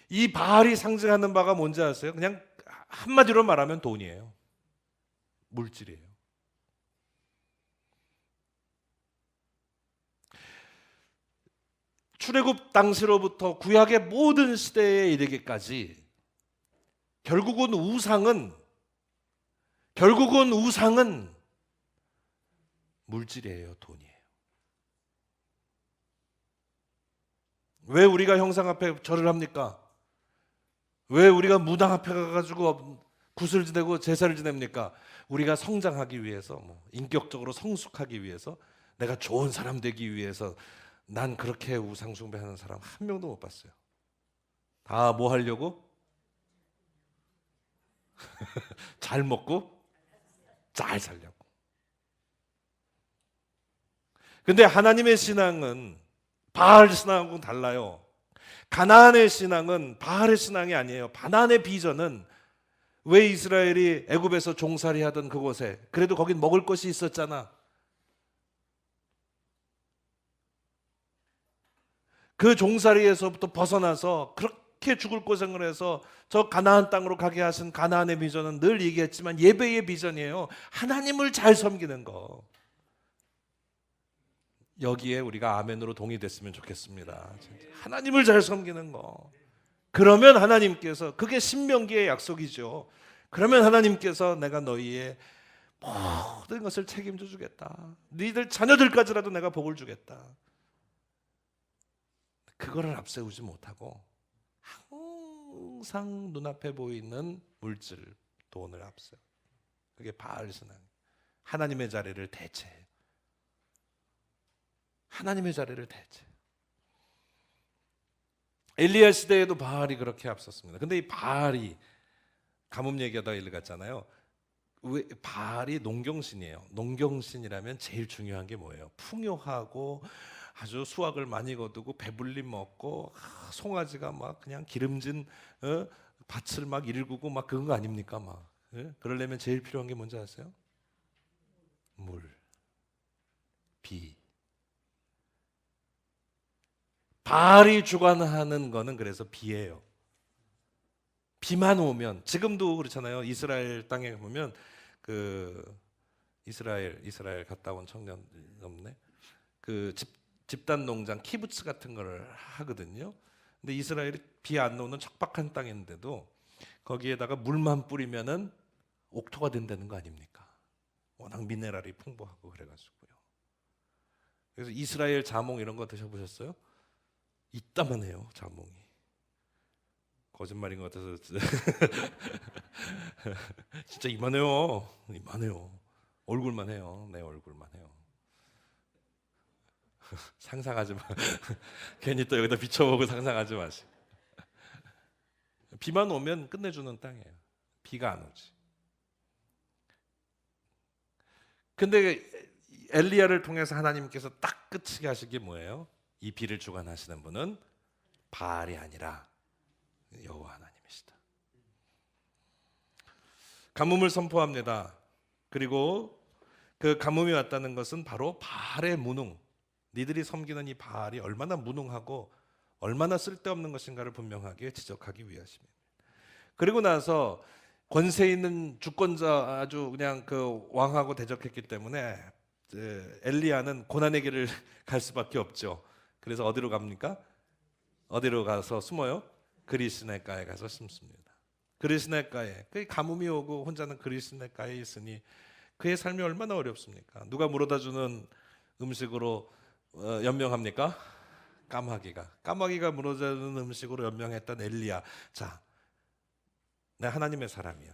이 바알이 상징하는 바가 뭔지 아세요? 그냥 한마디로 말하면 돈이에요. 물질이에요. 출애굽 당시로부터 구약의 모든 시대에 이르기까지 결국은 우상은 물질이에요, 돈이에요. 왜 우리가 형상 앞에 절을 합니까? 왜 우리가 무당 앞에 가가지고 굿을 지내고 제사를 지냅니까? 우리가 성장하기 위해서, 인격적으로 성숙하기 위해서, 내가 좋은 사람 되기 위해서. 난 그렇게 우상 숭배하는 사람 한 명도 못 봤어요. 다 뭐 하려고? 잘 먹고 잘 살려고. 근데 하나님의 신앙은 바알 신앙하고는 달라요. 가나안의 신앙은 바알의 신앙이 아니에요. 가나안의 비전은 왜 이스라엘이 애굽에서 종살이 하던 그곳에 그래도 거긴 먹을 것이 있었잖아. 그 종살이에서부터 벗어나서 그렇게 죽을 고생을 해서 저 가나안 땅으로 가게 하신 가나안의 비전은 늘 얘기했지만 예배의 비전이에요. 하나님을 잘 섬기는 거. 여기에 우리가 아멘으로 동의됐으면 좋겠습니다. 하나님을 잘 섬기는 거. 그러면 하나님께서, 그게 신명기의 약속이죠. 그러면 하나님께서 내가 너희의 모든 것을 책임져 주겠다. 너희들 자녀들까지라도 내가 복을 주겠다. 그거를 앞세우지 못하고 항상 눈앞에 보이는 물질, 돈을 앞세워. 그게 바알 신앙. 하나님의 자리를 대체해요. 하나님의 자리를 대체. 엘리야 시대에도 바알이 그렇게 앞섰습니다. 근데 이 바알이 가뭄 얘기하다가 일갔잖아요. 왜 바알이 농경신이에요. 농경신이라면 제일 중요한 게 뭐예요? 풍요하고 아주 수확을 많이 거두고 배불리 먹고 송아지가 막 그냥 기름진 밭을 막 일구고 막 그런 거 아닙니까? 막 그러려면 제일 필요한 게 뭔지 아세요? 물, 비. 바알이 주관하는 거는 그래서 비예요. 비만 오면 지금도 그렇잖아요. 이스라엘 땅에 보면 그 이스라엘 갔다 온 청년 없네. 그 집단 농장 키부츠 같은 거를 하거든요. 근데 이스라엘이 비 안 오는 척박한 땅인데도 거기에다가 물만 뿌리면은 옥토가 된다는 거 아닙니까? 워낙 미네랄이 풍부하고 그래가지고요. 그래서 이스라엘 자몽 이런 거 드셔보셨어요? 이따만 해요, 자몽이. 거짓말인 것 같아서 진짜 이만해요. 얼굴만 해요. 내 얼굴만 해요. 상상하지 마. 괜히 또 여기다 비춰보고 상상하지 마시고. 비만 오면 끝내주는 땅이에요. 비가 안 오지. 근데 엘리야를 통해서 하나님께서 딱 끝이게 하신 게 뭐예요? 이 비를 주관하시는 분은 바알이 아니라 여호와 하나님이시다. 가뭄을 선포합니다. 그리고 그 가뭄이 왔다는 것은 바로 바알의 무능. 니들이 섬기는 이 바알이 얼마나 무능하고 얼마나 쓸데없는 것인가를 분명하게 지적하기 위하십니다. 그리고 나서 권세 있는 주권자 아주 그냥 그 왕하고 대적했기 때문에 엘리야는 고난의 길을 갈 수밖에 없죠. 그래서 어디로 갑니까? 어디로 가서 숨어요? 그리스네가에 가서 숨습니다. 그리스네가에 그 가뭄이 오고 혼자는 그리스네가에 있으니 그의 삶이 얼마나 어렵습니까? 누가 물어다 주는 음식으로 연명합니까? 까마귀가 물어다 주는 음식으로 연명했던 엘리야. 자, 내가 하나님의 사람이야.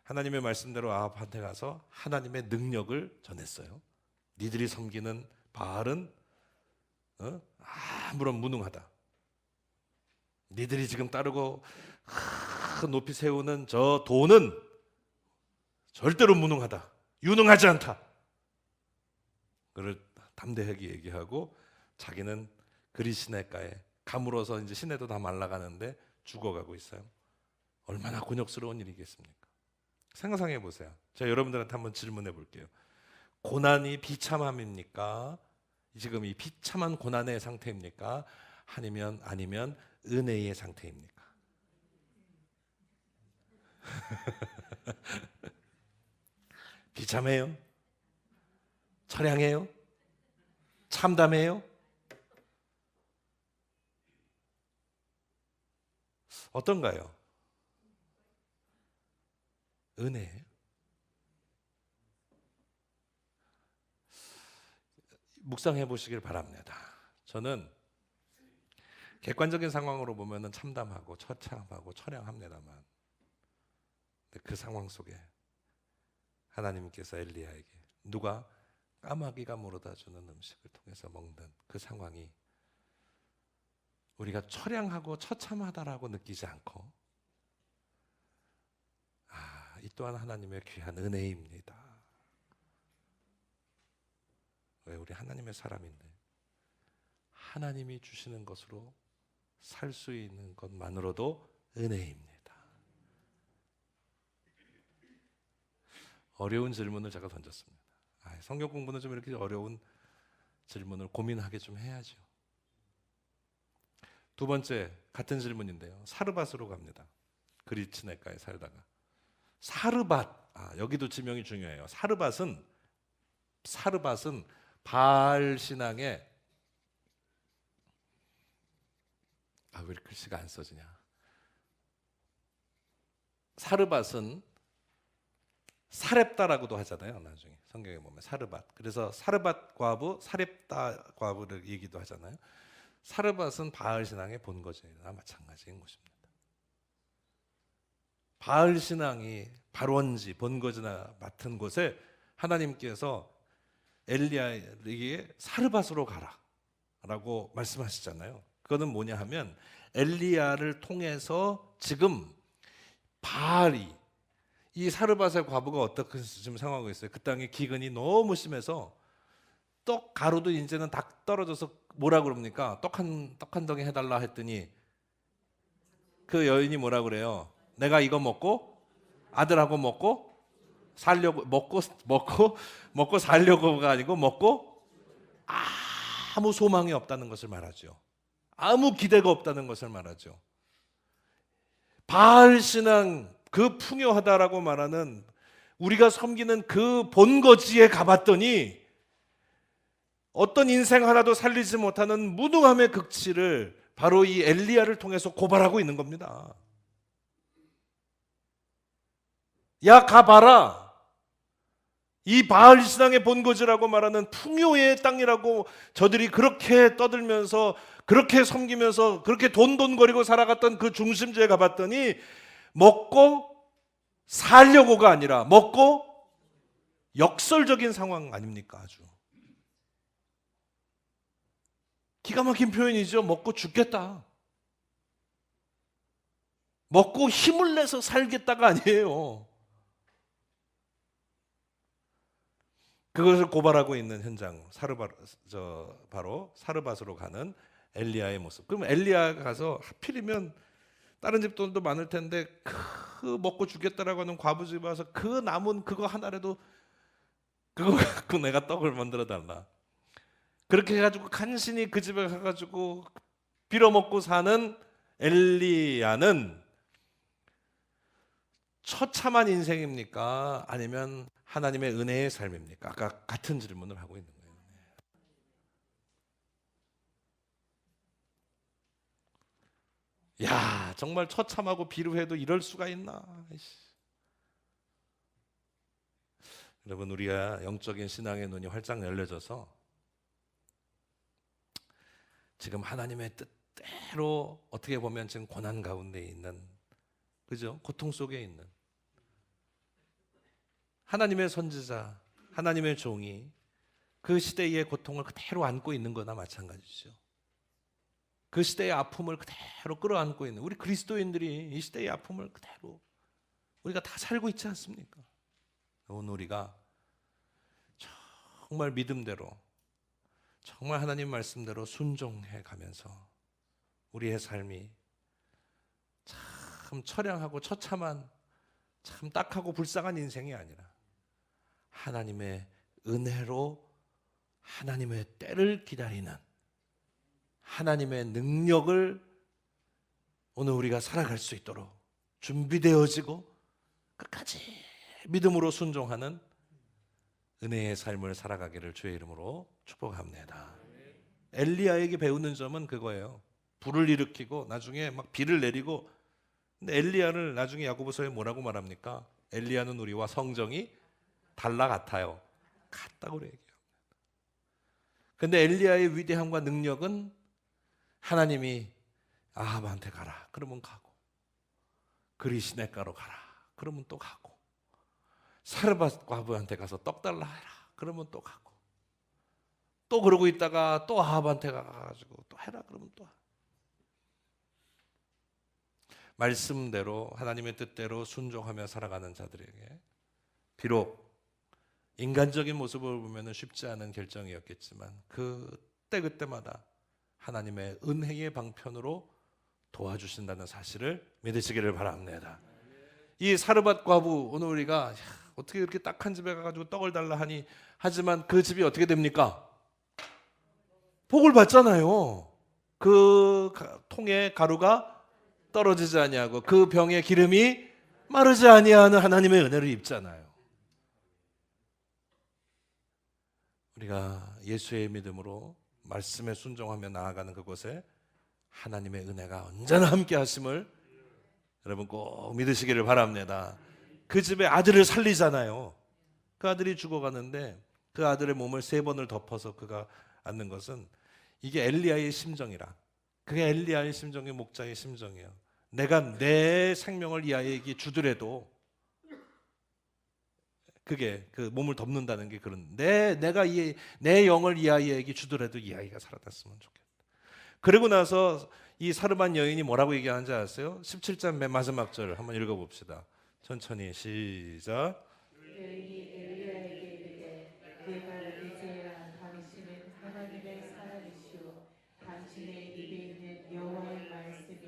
하나님의 말씀대로 아합한테 가서 하나님의 능력을 전했어요. 니들이 섬기는 바알은 아무런 무능하다. 니들이 지금 따르고 높이 세우는 저 돈은 절대로 무능하다. 유능하지 않다. 그를 담대하게 얘기하고 자기는 그리시네가에 가물어서 이제 시내도 다 말라가는데 죽어가고 있어요. 얼마나 곤욕스러운 일이겠습니까? 상상해 보세요. 제가 여러분들한테 한번 질문해 볼게요. 고난이 비참함입니까? 지금 이 비참한 고난의 상태입니까? 아니면 은혜의 상태입니까? 비참해요? 처량해요? 참담해요? 어떤가요? 은혜예요. 묵상해 보시길 바랍니다. 저는 객관적인 상황으로 보면은 참담하고 처참하고 처량합니다만 그 상황 속에 하나님께서 엘리야에게 누가 까마귀가 물어다 주는 음식을 통해서 먹는 그 상황이 우리가 처량하고 처참하다라고 느끼지 않고 이 또한 하나님의 귀한 은혜입니다. 왜 우리 하나님의 사람인데 하나님이 주시는 것으로 살 수 있는 것만으로도 은혜입니다. 어려운 질문을 제가 던졌습니다. 성경 공부는 좀 이렇게 어려운 질문을 고민하게 좀 해야죠. 두 번째 같은 질문인데요. 사르밧으로 갑니다. 그리스네가에 살다가 사르밧, 여기도 지명이 중요해요. 사르밧은 바알 신앙의 왜 글씨가 안 써지냐? 사르밧은 사렙다라고도 하잖아요. 나중에 성경에 보면 사르밧. 그래서 사르밧 과부, 사렙다 과부를 얘기도 하잖아요. 사르밧은 바알 신앙의 본거지나 마찬가지인 것입니다. 바알 신앙이 발원지, 본거지나 맡은 곳에 하나님께서 엘리야에게 사르밧으로 가라라고 말씀하시잖아요. 그거는 뭐냐 하면 엘리야를 통해서 지금 바알이 이 사르밧의 과부가 어떻게 지금 상황하고 있어요. 그 땅에 기근이 너무 심해서 떡 가루도 이제는 다 떨어져서 뭐라 그럽니까? 떡 한 덩이 해달라 했더니 그 여인이 뭐라 그래요? 내가 이거 먹고 아들하고 먹고 살려고 먹고 살려고가 아니고 먹고 아무 소망이 없다는 것을 말하죠. 아무 기대가 없다는 것을 말하죠. 바알 신앙 그 풍요하다라고 말하는 우리가 섬기는 그 본거지에 가봤더니 어떤 인생 하나도 살리지 못하는 무능함의 극치를 바로 이 엘리야를 통해서 고발하고 있는 겁니다. 야 가봐라. 이 바알 신앙의 본거지라고 말하는 풍요의 땅이라고 저들이 그렇게 떠들면서 그렇게 섬기면서 그렇게 돈돈거리고 살아갔던 그 중심지에 가봤더니 먹고 살려고가 아니라 먹고 역설적인 상황 아닙니까? 아주 기가 막힌 표현이죠. 먹고 죽겠다. 먹고 힘을 내서 살겠다가 아니에요. 그것을 고발하고 있는 현장, 바로 사르밧으로 가는 엘리야의 모습. 그럼 엘리야가 가서 하필이면 다른 집돈도 많을 텐데 그 먹고 죽겠다라고 하는 과부 집에 와서 그 남은 그거 하나라도 그거 갖고 내가 떡을 만들어 달라. 그렇게 해가지고 간신히 그 집에 가가지고 빌어먹고 사는 엘리야는 처참한 인생입니까? 아니면 하나님의 은혜의 삶입니까? 아까 같은 질문을 하고 있는 거예요. 야, 정말 처참하고 비루해도 이럴 수가 있나? 여러분, 우리가 영적인 신앙의 눈이 활짝 열려져서 지금 하나님의 뜻대로 어떻게 보면 지금 고난 가운데 있는, 그죠? 고통 속에 있는 하나님의 선지자, 하나님의 종이 그 시대의 고통을 그대로 안고 있는 거나 마찬가지죠. 그 시대의 아픔을 그대로 끌어안고 있는 우리 그리스도인들이 이 시대의 아픔을 그대로 우리가 다 살고 있지 않습니까? 오늘 우리가 정말 믿음대로 정말 하나님 말씀대로 순종해 가면서 우리의 삶이 참 처량하고 처참한 참 딱하고 불쌍한 인생이 아니라 하나님의 은혜로 하나님의 때를 기다리는 하나님의 능력을 오늘 우리가 살아갈 수 있도록 준비되어지고 끝까지 믿음으로 순종하는 은혜의 삶을 살아가기를 주의 이름으로 축복합니다. 엘리야에게 배우는 점은 그거예요. 불을 일으키고 나중에 막 비를 내리고. 근데 엘리야를 나중에 야고보서에 뭐라고 말합니까? 엘리야는 우리와 성정이 달라 같아요. 같다고 얘기해요. 근데 엘리야의 위대함과 능력은 하나님이 아합한테 가라 그러면 가고, 그리시네가로 가라 그러면 또 가고, 사르밧 과부한테 가서 떡 달라 해라 그러면 또 가고, 또 그러고 있다가 또 아합한테 가가지고 또 해라 그러면 또 말씀대로 하나님의 뜻대로 순종하며 살아가는 자들에게 비록 인간적인 모습을 보면 쉽지 않은 결정이었겠지만 그때마다 하나님의 은혜의 방편으로 도와주신다는 사실을 믿으시기를 바랍니다. 이 사르밧 과부, 오늘 우리가 어떻게 이렇게 딱한 집에 가가지고 떡을 달라 하니, 하지만 그 집이 어떻게 됩니까? 복을 받잖아요. 그 통에 가루가 떨어지지 아니하고 그 병에 기름이 마르지 아니하는 하나님의 은혜를 입잖아요. 우리가 예수의 믿음으로 말씀에 순종하며 나아가는 그곳에 하나님의 은혜가 언제나 함께 하심을 여러분 꼭 믿으시기를 바랍니다. 그 집에 아들을 살리잖아요. 그 아들이 죽어가는데 그 아들의 몸을 3번을 덮어서 그가 앉는 것은 이게 엘리야의 심정이라. 그게 엘리야의 심정이 목자의 심정이에요. 내가 내 생명을 이 아이에게 주더라도 그게 그 몸을 덮는다는 게 그런 내가 내 영을 이 아이에게 주더라도 이 아이가 살아났으면 좋겠다. 그리고 나서 이 사르반 여인이 뭐라고 얘기하는지 아세요? 17장 맨 마지막 절 한번 읽어봅시다. 천천히 시작. 여인이 엘리야에게 이르되 내가 이제야 당신은 하나님의 사람이시오 당신의 입에 있는 여호와의 말씀이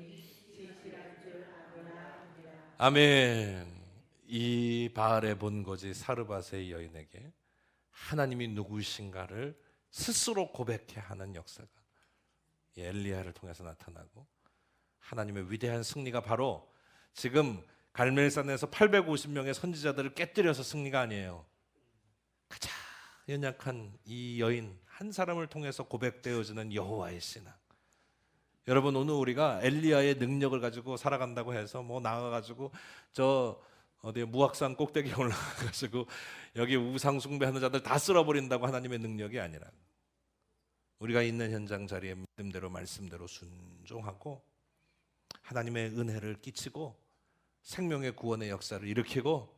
진실한 줄 아노라 하니라. 아멘. 이 바알의 본거지 사르밧의 여인에게 하나님이 누구신가를 스스로 고백해 하는 역사가 이 엘리야를 통해서 나타나고 하나님의 위대한 승리가 바로 지금 갈멜산에서 850명의 선지자들을 깨뜨려서 승리가 아니에요. 가장 연약한 이 여인 한 사람을 통해서 고백되어지는 여호와의 신앙. 여러분 오늘 우리가 엘리야의 능력을 가지고 살아간다고 해서 뭐 나가가지고 저 어디 무악산 꼭대기에 올라가가지고 여기 우상 숭배하는 자들 다 쓸어버린다고 하나님의 능력이 아니라 우리가 있는 현장 자리에 믿음대로 말씀대로 순종하고 하나님의 은혜를 끼치고 생명의 구원의 역사를 일으키고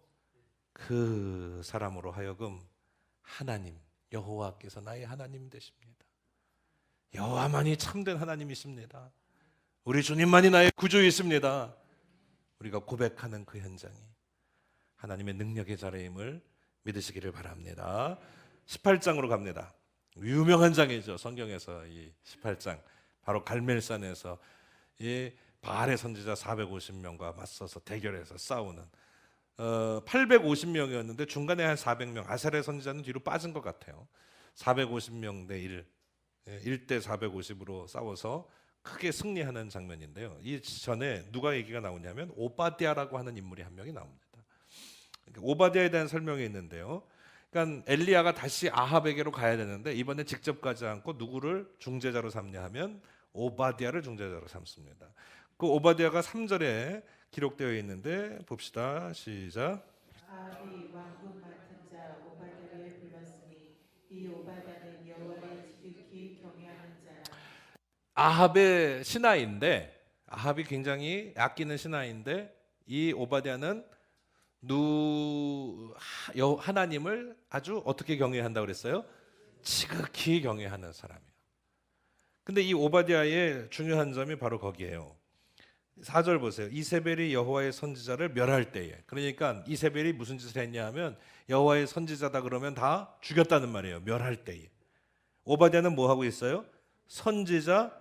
그 사람으로 하여금 하나님 여호와께서 나의 하나님 되십니다. 여호와만이 참된 하나님이십니다. 우리 주님만이 나의 구주이십니다. 우리가 고백하는 그 현장이 하나님의 능력의 자리임을 믿으시기를 바랍니다. 18장으로 갑니다. 유명한 장이죠. 성경에서 이 18장 바로 갈멜산에서 이 바알의 선지자 450명과 맞서서 대결해서 싸우는 850명이었는데 중간에 한 400명 아셀의 선지자는 뒤로 빠진 것 같아요. 450명 대 1대 450으로 싸워서 크게 승리하는 장면인데요. 이 전에 누가 얘기가 나오냐면 오바댜라고 하는 인물이 한 명이 나옵니다. 오바댜에 대한 설명이 있는데요. 그러니까 엘리야가 다시 아합에게로 가야 되는데 이번에 직접 가지 않고 누구를 중재자로 삼냐 하면 오바댜를 중재자로 삼습니다. 그 오바댜가 3절에 기록되어 있는데 봅시다. 시작. 아합이 왕궁 맡은 자 오바댜를 불렀으니 이 오바댜는 여호와를 지극히 경외하는 자라. 아합의 신하인데 아합이 굉장히 아끼는 신하인데 이 오바댜는 하나님을 아주 어떻게 경외한다고 그랬어요? 지극히 경외하는 사람이에요. 근데 이 오바댜의 중요한 점이 바로 거기에요. 4절 보세요. 이세벨이 여호와의 선지자를 멸할 때에, 그러니까 이세벨이 무슨 짓을 했냐 하면 여호와의 선지자다 그러면 다 죽였다는 말이에요. 멸할 때에 오바댜는 뭐 하고 있어요? 선지자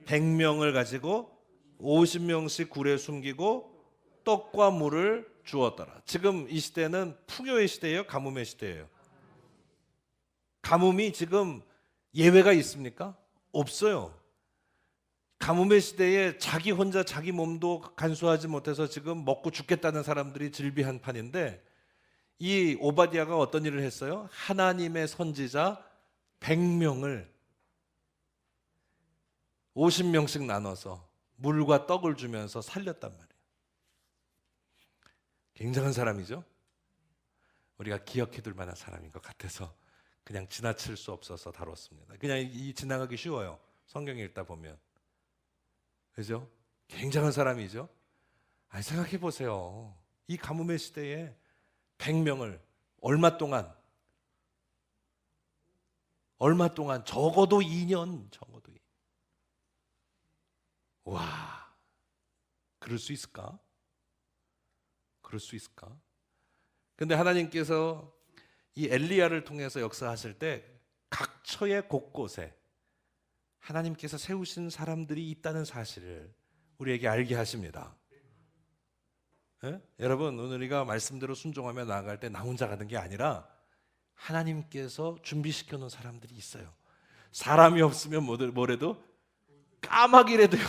100명을 가지고 50명씩 굴에 숨기고 떡과 물을 주었더라. 지금 이 시대는 풍요의 시대예요? 가뭄의 시대예요? 가뭄이 지금 예외가 있습니까? 없어요. 가뭄의 시대에 자기 혼자 자기 몸도 간수하지 못해서 지금 먹고 죽겠다는 사람들이 질비한 판인데 이 오바댜가 어떤 일을 했어요? 하나님의 선지자 100명을 50명씩 나눠서 물과 떡을 주면서 살렸단 말이에요. 굉장한 사람이죠. 우리가 기억해둘 만한 사람인 것 같아서 그냥 지나칠 수 없어서 다뤘습니다. 그냥 이 지나가기 쉬워요. 성경 읽다 보면. 그죠? 굉장한 사람이죠. 아니, 생각해 보세요. 이 가뭄의 시대에 100명을 얼마 동안 적어도 2년. 와, 그럴 수 있을까? 근데 하나님께서 이 엘리야를 통해서 역사하실 때 각처의 곳곳에 하나님께서 세우신 사람들이 있다는 사실을 우리에게 알게 하십니다. 예? 여러분 오늘 우리가 말씀대로 순종하며 나아갈 때 나 혼자 가는 게 아니라 하나님께서 준비시켜 놓은 사람들이 있어요. 사람이 없으면 뭐래도 까마귀라도요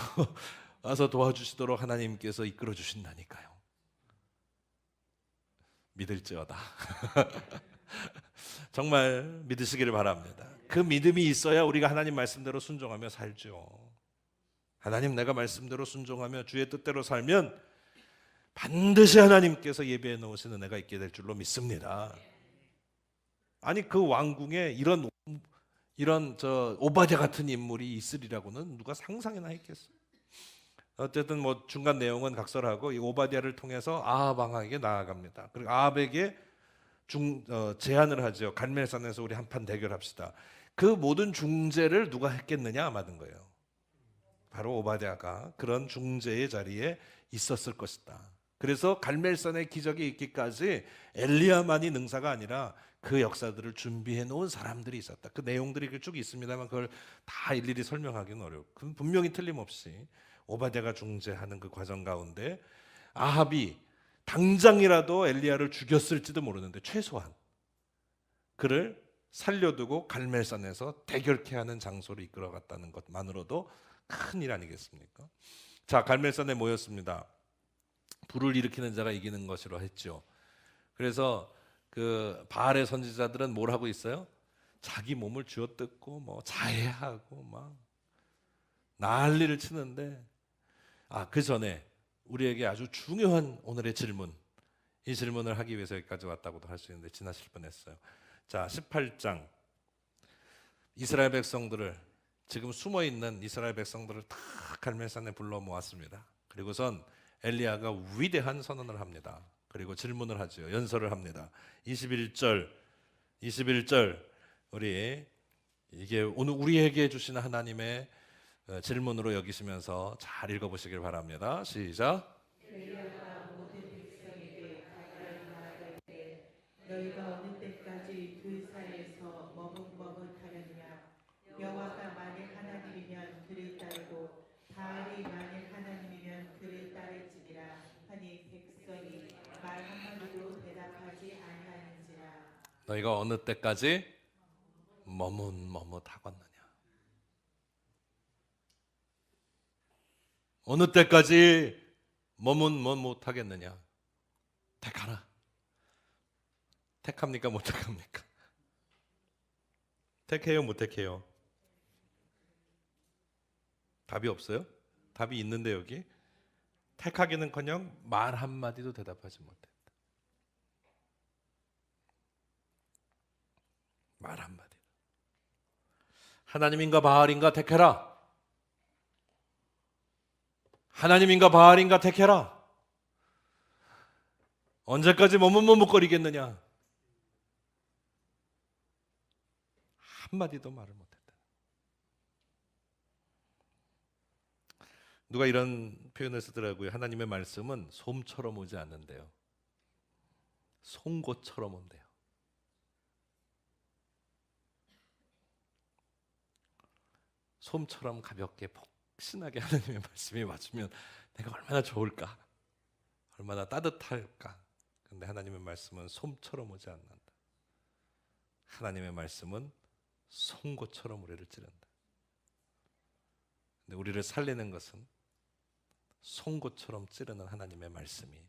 와서 도와주시도록 하나님께서 이끌어 주신다니까요. 믿을지어다. 정말 믿으시기를 바랍니다. 그 믿음이 있어야 우리가 하나님 말씀대로 순종하며 살죠. 하나님 내가 말씀대로 순종하며 주의 뜻대로 살면 반드시 하나님께서 예배해 놓으신 은혜가 있게 될 줄로 믿습니다. 아니 그 왕궁에 이런 저 오바댜 같은 인물이 있으리라고는 누가 상상이나 했겠어? 어쨌든 뭐 중간 내용은 각설하고 이 오바댜를 통해서 아합 왕에게 나아갑니다. 그리고 아합에게 제안을 하죠. 갈멜산에서 우리 한판 대결합시다. 그 모든 중재를 누가 했겠느냐 아마든 거예요. 바로 오바댜가 그런 중재의 자리에 있었을 것이다. 그래서 갈멜산의 기적이 있기까지 엘리야만이 능사가 아니라 그 역사들을 준비해 놓은 사람들이 있었다. 그 내용들이 쭉 있습니다만 그걸 다 일일이 설명하기는 어렵고 분명히 틀림없이 오바댜가 중재하는 그 과정 가운데 아합이 당장이라도 엘리야를 죽였을지도 모르는데 최소한 그를 살려두고 갈멜산에서 대결케 하는 장소로 이끌어갔다는 것만으로도 큰 일 아니겠습니까? 자, 갈멜산에 모였습니다. 불을 일으키는 자가 이기는 것이라 했죠. 그래서 그 바알의 선지자들은 뭘 하고 있어요? 자기 몸을 쥐어뜯고 뭐 자해하고 막 난리를 치는데 그 전에 우리에게 아주 중요한 오늘의 질문, 이 질문을 하기 위해서 여기까지 왔다고도 할 수 있는데 지나칠 뻔했어요. 자, 18장 이스라엘 백성들을 지금 숨어있는 이스라엘 백성들을 다 갈멜산에 불러 모았습니다. 그리고선 엘리야가 위대한 선언을 합니다. 그리고 질문을 하죠. 연설을 합니다. 21절 우리 이게 오늘 우리에게 주시는 하나님의 질문으로 여기시면서 잘 읽어보시길 바랍니다. 시작. 엘리야가 모든 백성에게 가까이 나아갈 때 너희가 어느 때까지 그 사이에서 머뭇머뭇하느냐. 여호와가 만일 하나님이면 그를 따르고 바알이 만일 하나님이면 그를 따를지니라 하니 백성이 말 한마디도 대답하지 아니하는지라. 너희가 어느 때까지 머뭇머뭇하겠느냐? 어느 때까지 머뭇머뭇하겠느냐? 택하라. 택합니까? 못 택합니까? 택해요? 못 택해요? 답이 없어요? 답이 있는데 여기 택하기는커녕 말 한마디도 대답하지 못했다. 말 한마디. 하나님인가 바알인가 택해라. 하나님인가 바알인가 택해라. 언제까지 머뭇머뭇거리겠느냐? 한마디도 말을 못했다. 누가 이런 표현을 쓰더라고요. 하나님의 말씀은 솜처럼 오지 않는데요, 송곳처럼 온대요. 솜처럼 가볍게 폭신하게 하나님의 말씀이 맞으면 내가 얼마나 좋을까, 얼마나 따뜻할까. 근데 하나님의 말씀은 솜처럼 오지 않는다. 하나님의 말씀은 송곳처럼 우리를 찌른다. 근데 우리를 살리는 것은 송곳처럼 찌르는 하나님의 말씀이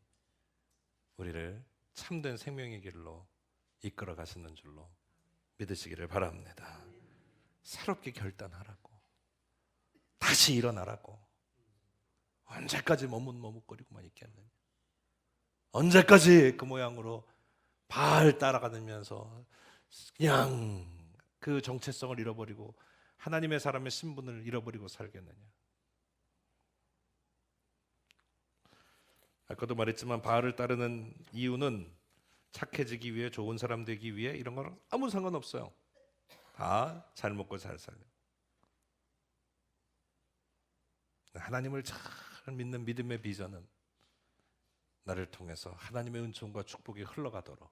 우리를 참된 생명의 길로 이끌어 가시는 줄로 믿으시기를 바랍니다. 새롭게 결단하라고, 다시 일어나라고. 언제까지 머뭇머뭇거리고만 있겠느냐? 언제까지 그 모양으로 바알 따라가면서 그냥 그 정체성을 잃어버리고 하나님의 사람의 신분을 잃어버리고 살겠느냐? 아까도 말했지만 바알을 따르는 이유는 착해지기 위해, 좋은 사람 되기 위해, 이런 거랑 아무 상관없어요. 다 잘 먹고 잘 살려. 하나님을 잘 믿는 믿음의 비전은 나를 통해서 하나님의 은총과 축복이 흘러가도록,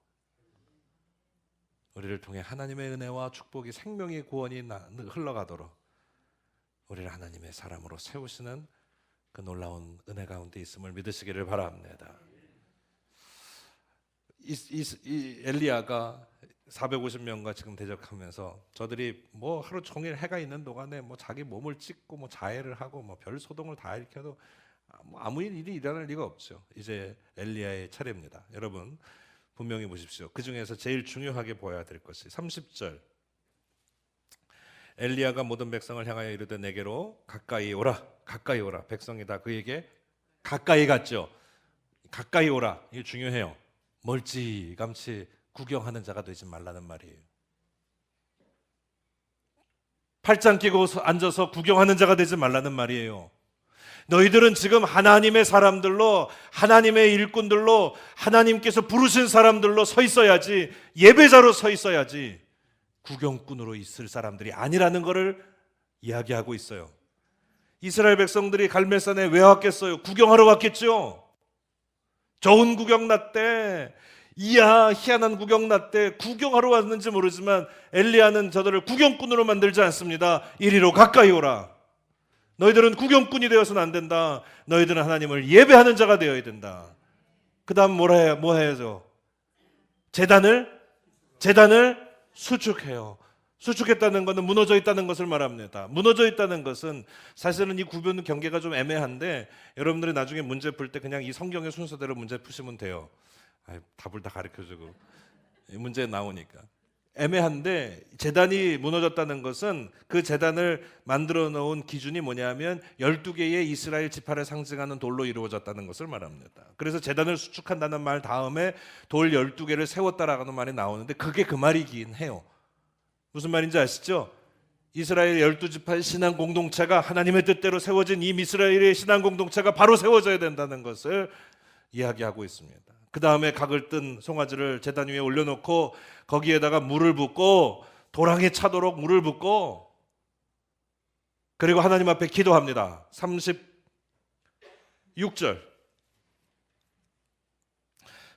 우리를 통해 하나님의 은혜와 축복이, 생명의 구원이 흘러가도록 우리를 하나님의 사람으로 세우시는 그 놀라운 은혜 가운데 있음을 믿으시기를 바랍니다. 이 엘리야가 450명과 지금 대적하면서 저들이 뭐 하루 종일 해가 있는 동안에 뭐 자기 몸을 찢고 뭐 자해를 하고 뭐 별 소동을 다 일으켜도 아무 일이 일어날 리가 없죠. 이제 엘리야의 차례입니다. 여러분 분명히 보십시오. 그 중에서 제일 중요하게 보아야 될 것이 30절. 엘리야가 모든 백성을 향하여 이르되 내게로 가까이 오라. 가까이 오라. 백성이 다 그에게 가까이 갔죠. 가까이 오라. 이게 중요해요. 멀찌감치 구경하는 자가 되지 말라는 말이에요. 팔짱 끼고 앉아서 구경하는 자가 되지 말라는 말이에요. 너희들은 지금 하나님의 사람들로, 하나님의 일꾼들로, 하나님께서 부르신 사람들로 서 있어야지, 예배자로 서 있어야지 구경꾼으로 있을 사람들이 아니라는 것을 이야기하고 있어요. 이스라엘 백성들이 갈멜산에 왜 왔겠어요? 구경하러 왔겠죠. 좋은 구경 났대, 이야 희한한 구경 났대. 구경하러 왔는지 모르지만 엘리야는 저들을 구경꾼으로 만들지 않습니다. 이리로 가까이 오라. 너희들은 구경꾼이 되어서는 안 된다. 너희들은 하나님을 예배하는 자가 되어야 된다. 그 다음 뭐 해야죠? 재단을 수축해요. 수축했다는 것은 무너져 있다는 것을 말합니다. 무너져 있다는 것은 사실은 이 구분 경계가 좀 애매한데 여러분들이 나중에 문제 풀 때 그냥 이 성경의 순서대로 문제 푸시면 돼요. 답을 다 가르쳐주고 문제 나오니까. 애매한데 제단이 무너졌다는 것은 그 제단을 만들어 놓은 기준이 뭐냐면 12개의 이스라엘 지파를 상징하는 돌로 이루어졌다는 것을 말합니다. 그래서 제단을 수축한다는 말 다음에 돌 12개를 세웠다라는 말이 나오는데 그게 그 말이긴 해요. 무슨 말인지 아시죠? 이스라엘 12지파의 신앙 공동체가 하나님의 뜻대로 세워진 이 이스라엘의 신앙 공동체가 바로 세워져야 된다는 것을 이야기하고 있습니다. 그 다음에 각을 뜬 송아지를 제단 위에 올려놓고 거기에다가 물을 붓고 도랑에 차도록 물을 붓고 그리고 하나님 앞에 기도합니다. 36절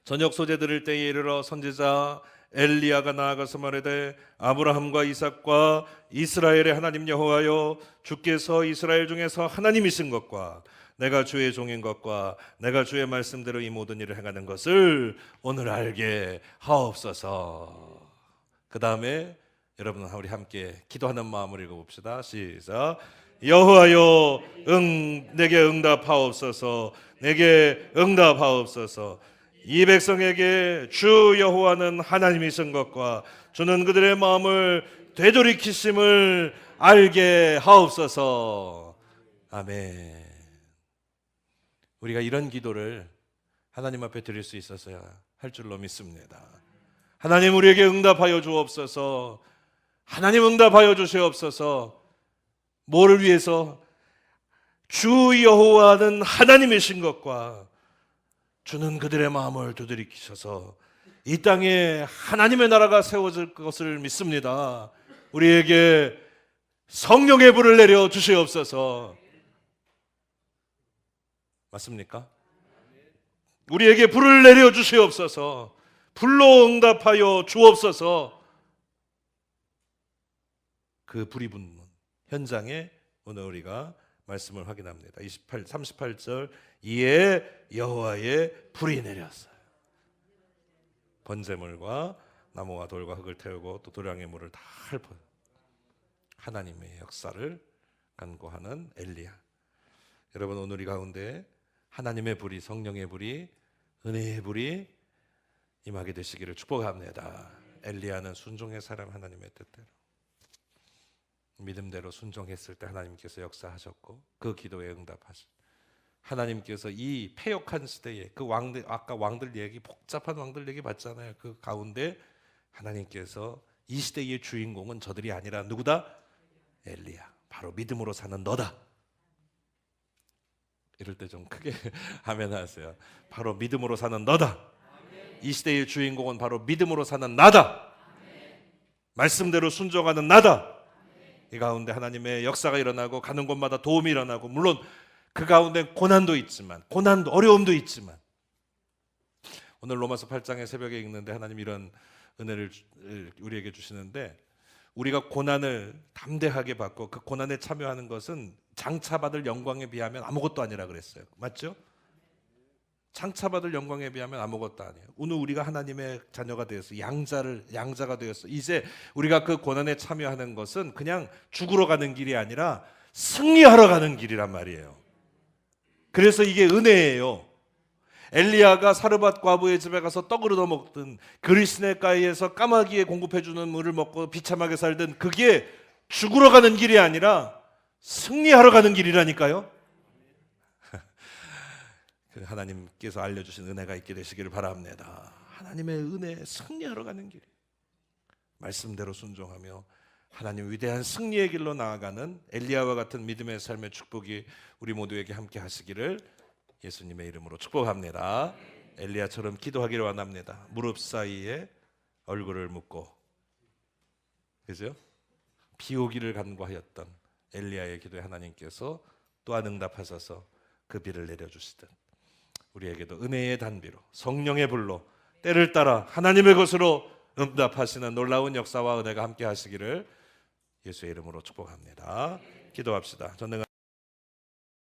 저녁 소재 드릴 때에 이르러 선지자 엘리야가 나아가서 말하되 아브라함과 이삭과 이스라엘의 하나님 여호와여 주께서 이스라엘 중에서 하나님이신 것과 내가 주의 종인 것과 내가 주의 말씀대로 이 모든 일을 행하는 것을 오늘 알게 하옵소서. 그 다음에 여러분 우리 함께 기도하는 마음으로 읽어봅시다. 시작. 여호와여 내게 응답하옵소서. 내게 응답하옵소서. 이 백성에게 주 여호와는 하나님이신 것과 주는 그들의 마음을 되돌이키심을 알게 하옵소서. 아멘. 우리가 이런 기도를 하나님 앞에 드릴 수 있어서야 할 줄로 믿습니다. 하나님 우리에게 응답하여 주옵소서. 하나님 응답하여 주시옵소서. 뭐를 위해서? 주 여호와는 하나님이신 것과 주는 그들의 마음을 되돌이키셔서 이 땅에 하나님의 나라가 세워질 것을 믿습니다. 우리에게 성령의 불을 내려 주시옵소서. 맞습니까? 우리에게 불을 내려 주시옵소서. 불로 응답하여 주옵소서. 그 불이 붙는 현장에 오늘 우리가 말씀을 확인합니다. 38절 이에 여호와의 불이 내렸어요. 번제물과 나무와 돌과 흙을 태우고 또 도량의 물을 다 핥아 하나님의 역사를 간구하는 엘리야. 여러분 오늘 이 가운데 하나님의 불이, 성령의 불이, 은혜의 불이 임하게 되시기를 축복합니다. 엘리야는 순종의 사람, 하나님의 뜻대로 믿음대로 순종했을 때 하나님께서 역사하셨고 그 기도에 응답하셨고 하나님께서 이 패역한 시대에 그 왕들, 아까 왕들 얘기, 복잡한 왕들 얘기 봤잖아요. 그 가운데 하나님께서 이 시대의 주인공은 저들이 아니라 누구다? 엘리야. 바로 믿음으로 사는 너다. 이럴 때 좀 크게 아멘 하세요. 바로 믿음으로 사는 너다. 이 시대의 주인공은 바로 믿음으로 사는 나다. 말씀대로 순종하는 나다. 이 가운데 하나님의 역사가 일어나고 가는 곳마다 도움이 일어나고 물론 그 가운데 고난도 있지만 어려움도 있지만 오늘 로마서 8장의 새벽에 읽는데 하나님 이런 은혜를 우리에게 주시는데 우리가 고난을 담대하게 받고 그 고난에 참여하는 것은 장차받을 영광에 비하면 아무것도 아니라 그랬어요. 맞죠? 장차받을 영광에 비하면 아무것도 아니에요. 오늘 우리가 하나님의 자녀가 되었어. 양자가 되었어. 이제 우리가 그 고난에 참여하는 것은 그냥 죽으러 가는 길이 아니라 승리하러 가는 길이란 말이에요. 그래서 이게 은혜예요. 엘리야가 사르밧 과부의 집에 가서 떡을 얻어 먹든 그리스네가에서 까마귀에 공급해주는 물을 먹고 비참하게 살든 그게 죽으러 가는 길이 아니라 승리하러 가는 길이라니까요. 그 하나님께서 알려주신 은혜가 있게 되시기를 바랍니다. 하나님의 은혜에 승리하러 가는 길, 말씀대로 순종하며 하나님 위대한 승리의 길로 나아가는 엘리야와 같은 믿음의 삶의 축복이 우리 모두에게 함께 하시기를 예수님의 이름으로 축복합니다. 엘리야처럼 기도하기를 원합니다. 무릎 사이에 얼굴을 묻고, 그죠? 비 오기를 간구하였던 엘리야의 기도에 하나님께서 또한 응답하셔서 그 비를 내려주시듯 우리에게도 은혜의 단비로 성령의 불로 때를 따라 하나님의 것으로 응답하시는 놀라운 역사와 은혜가 함께 하시기를 예수의 이름으로 축복합니다. 기도합시다. 전능하신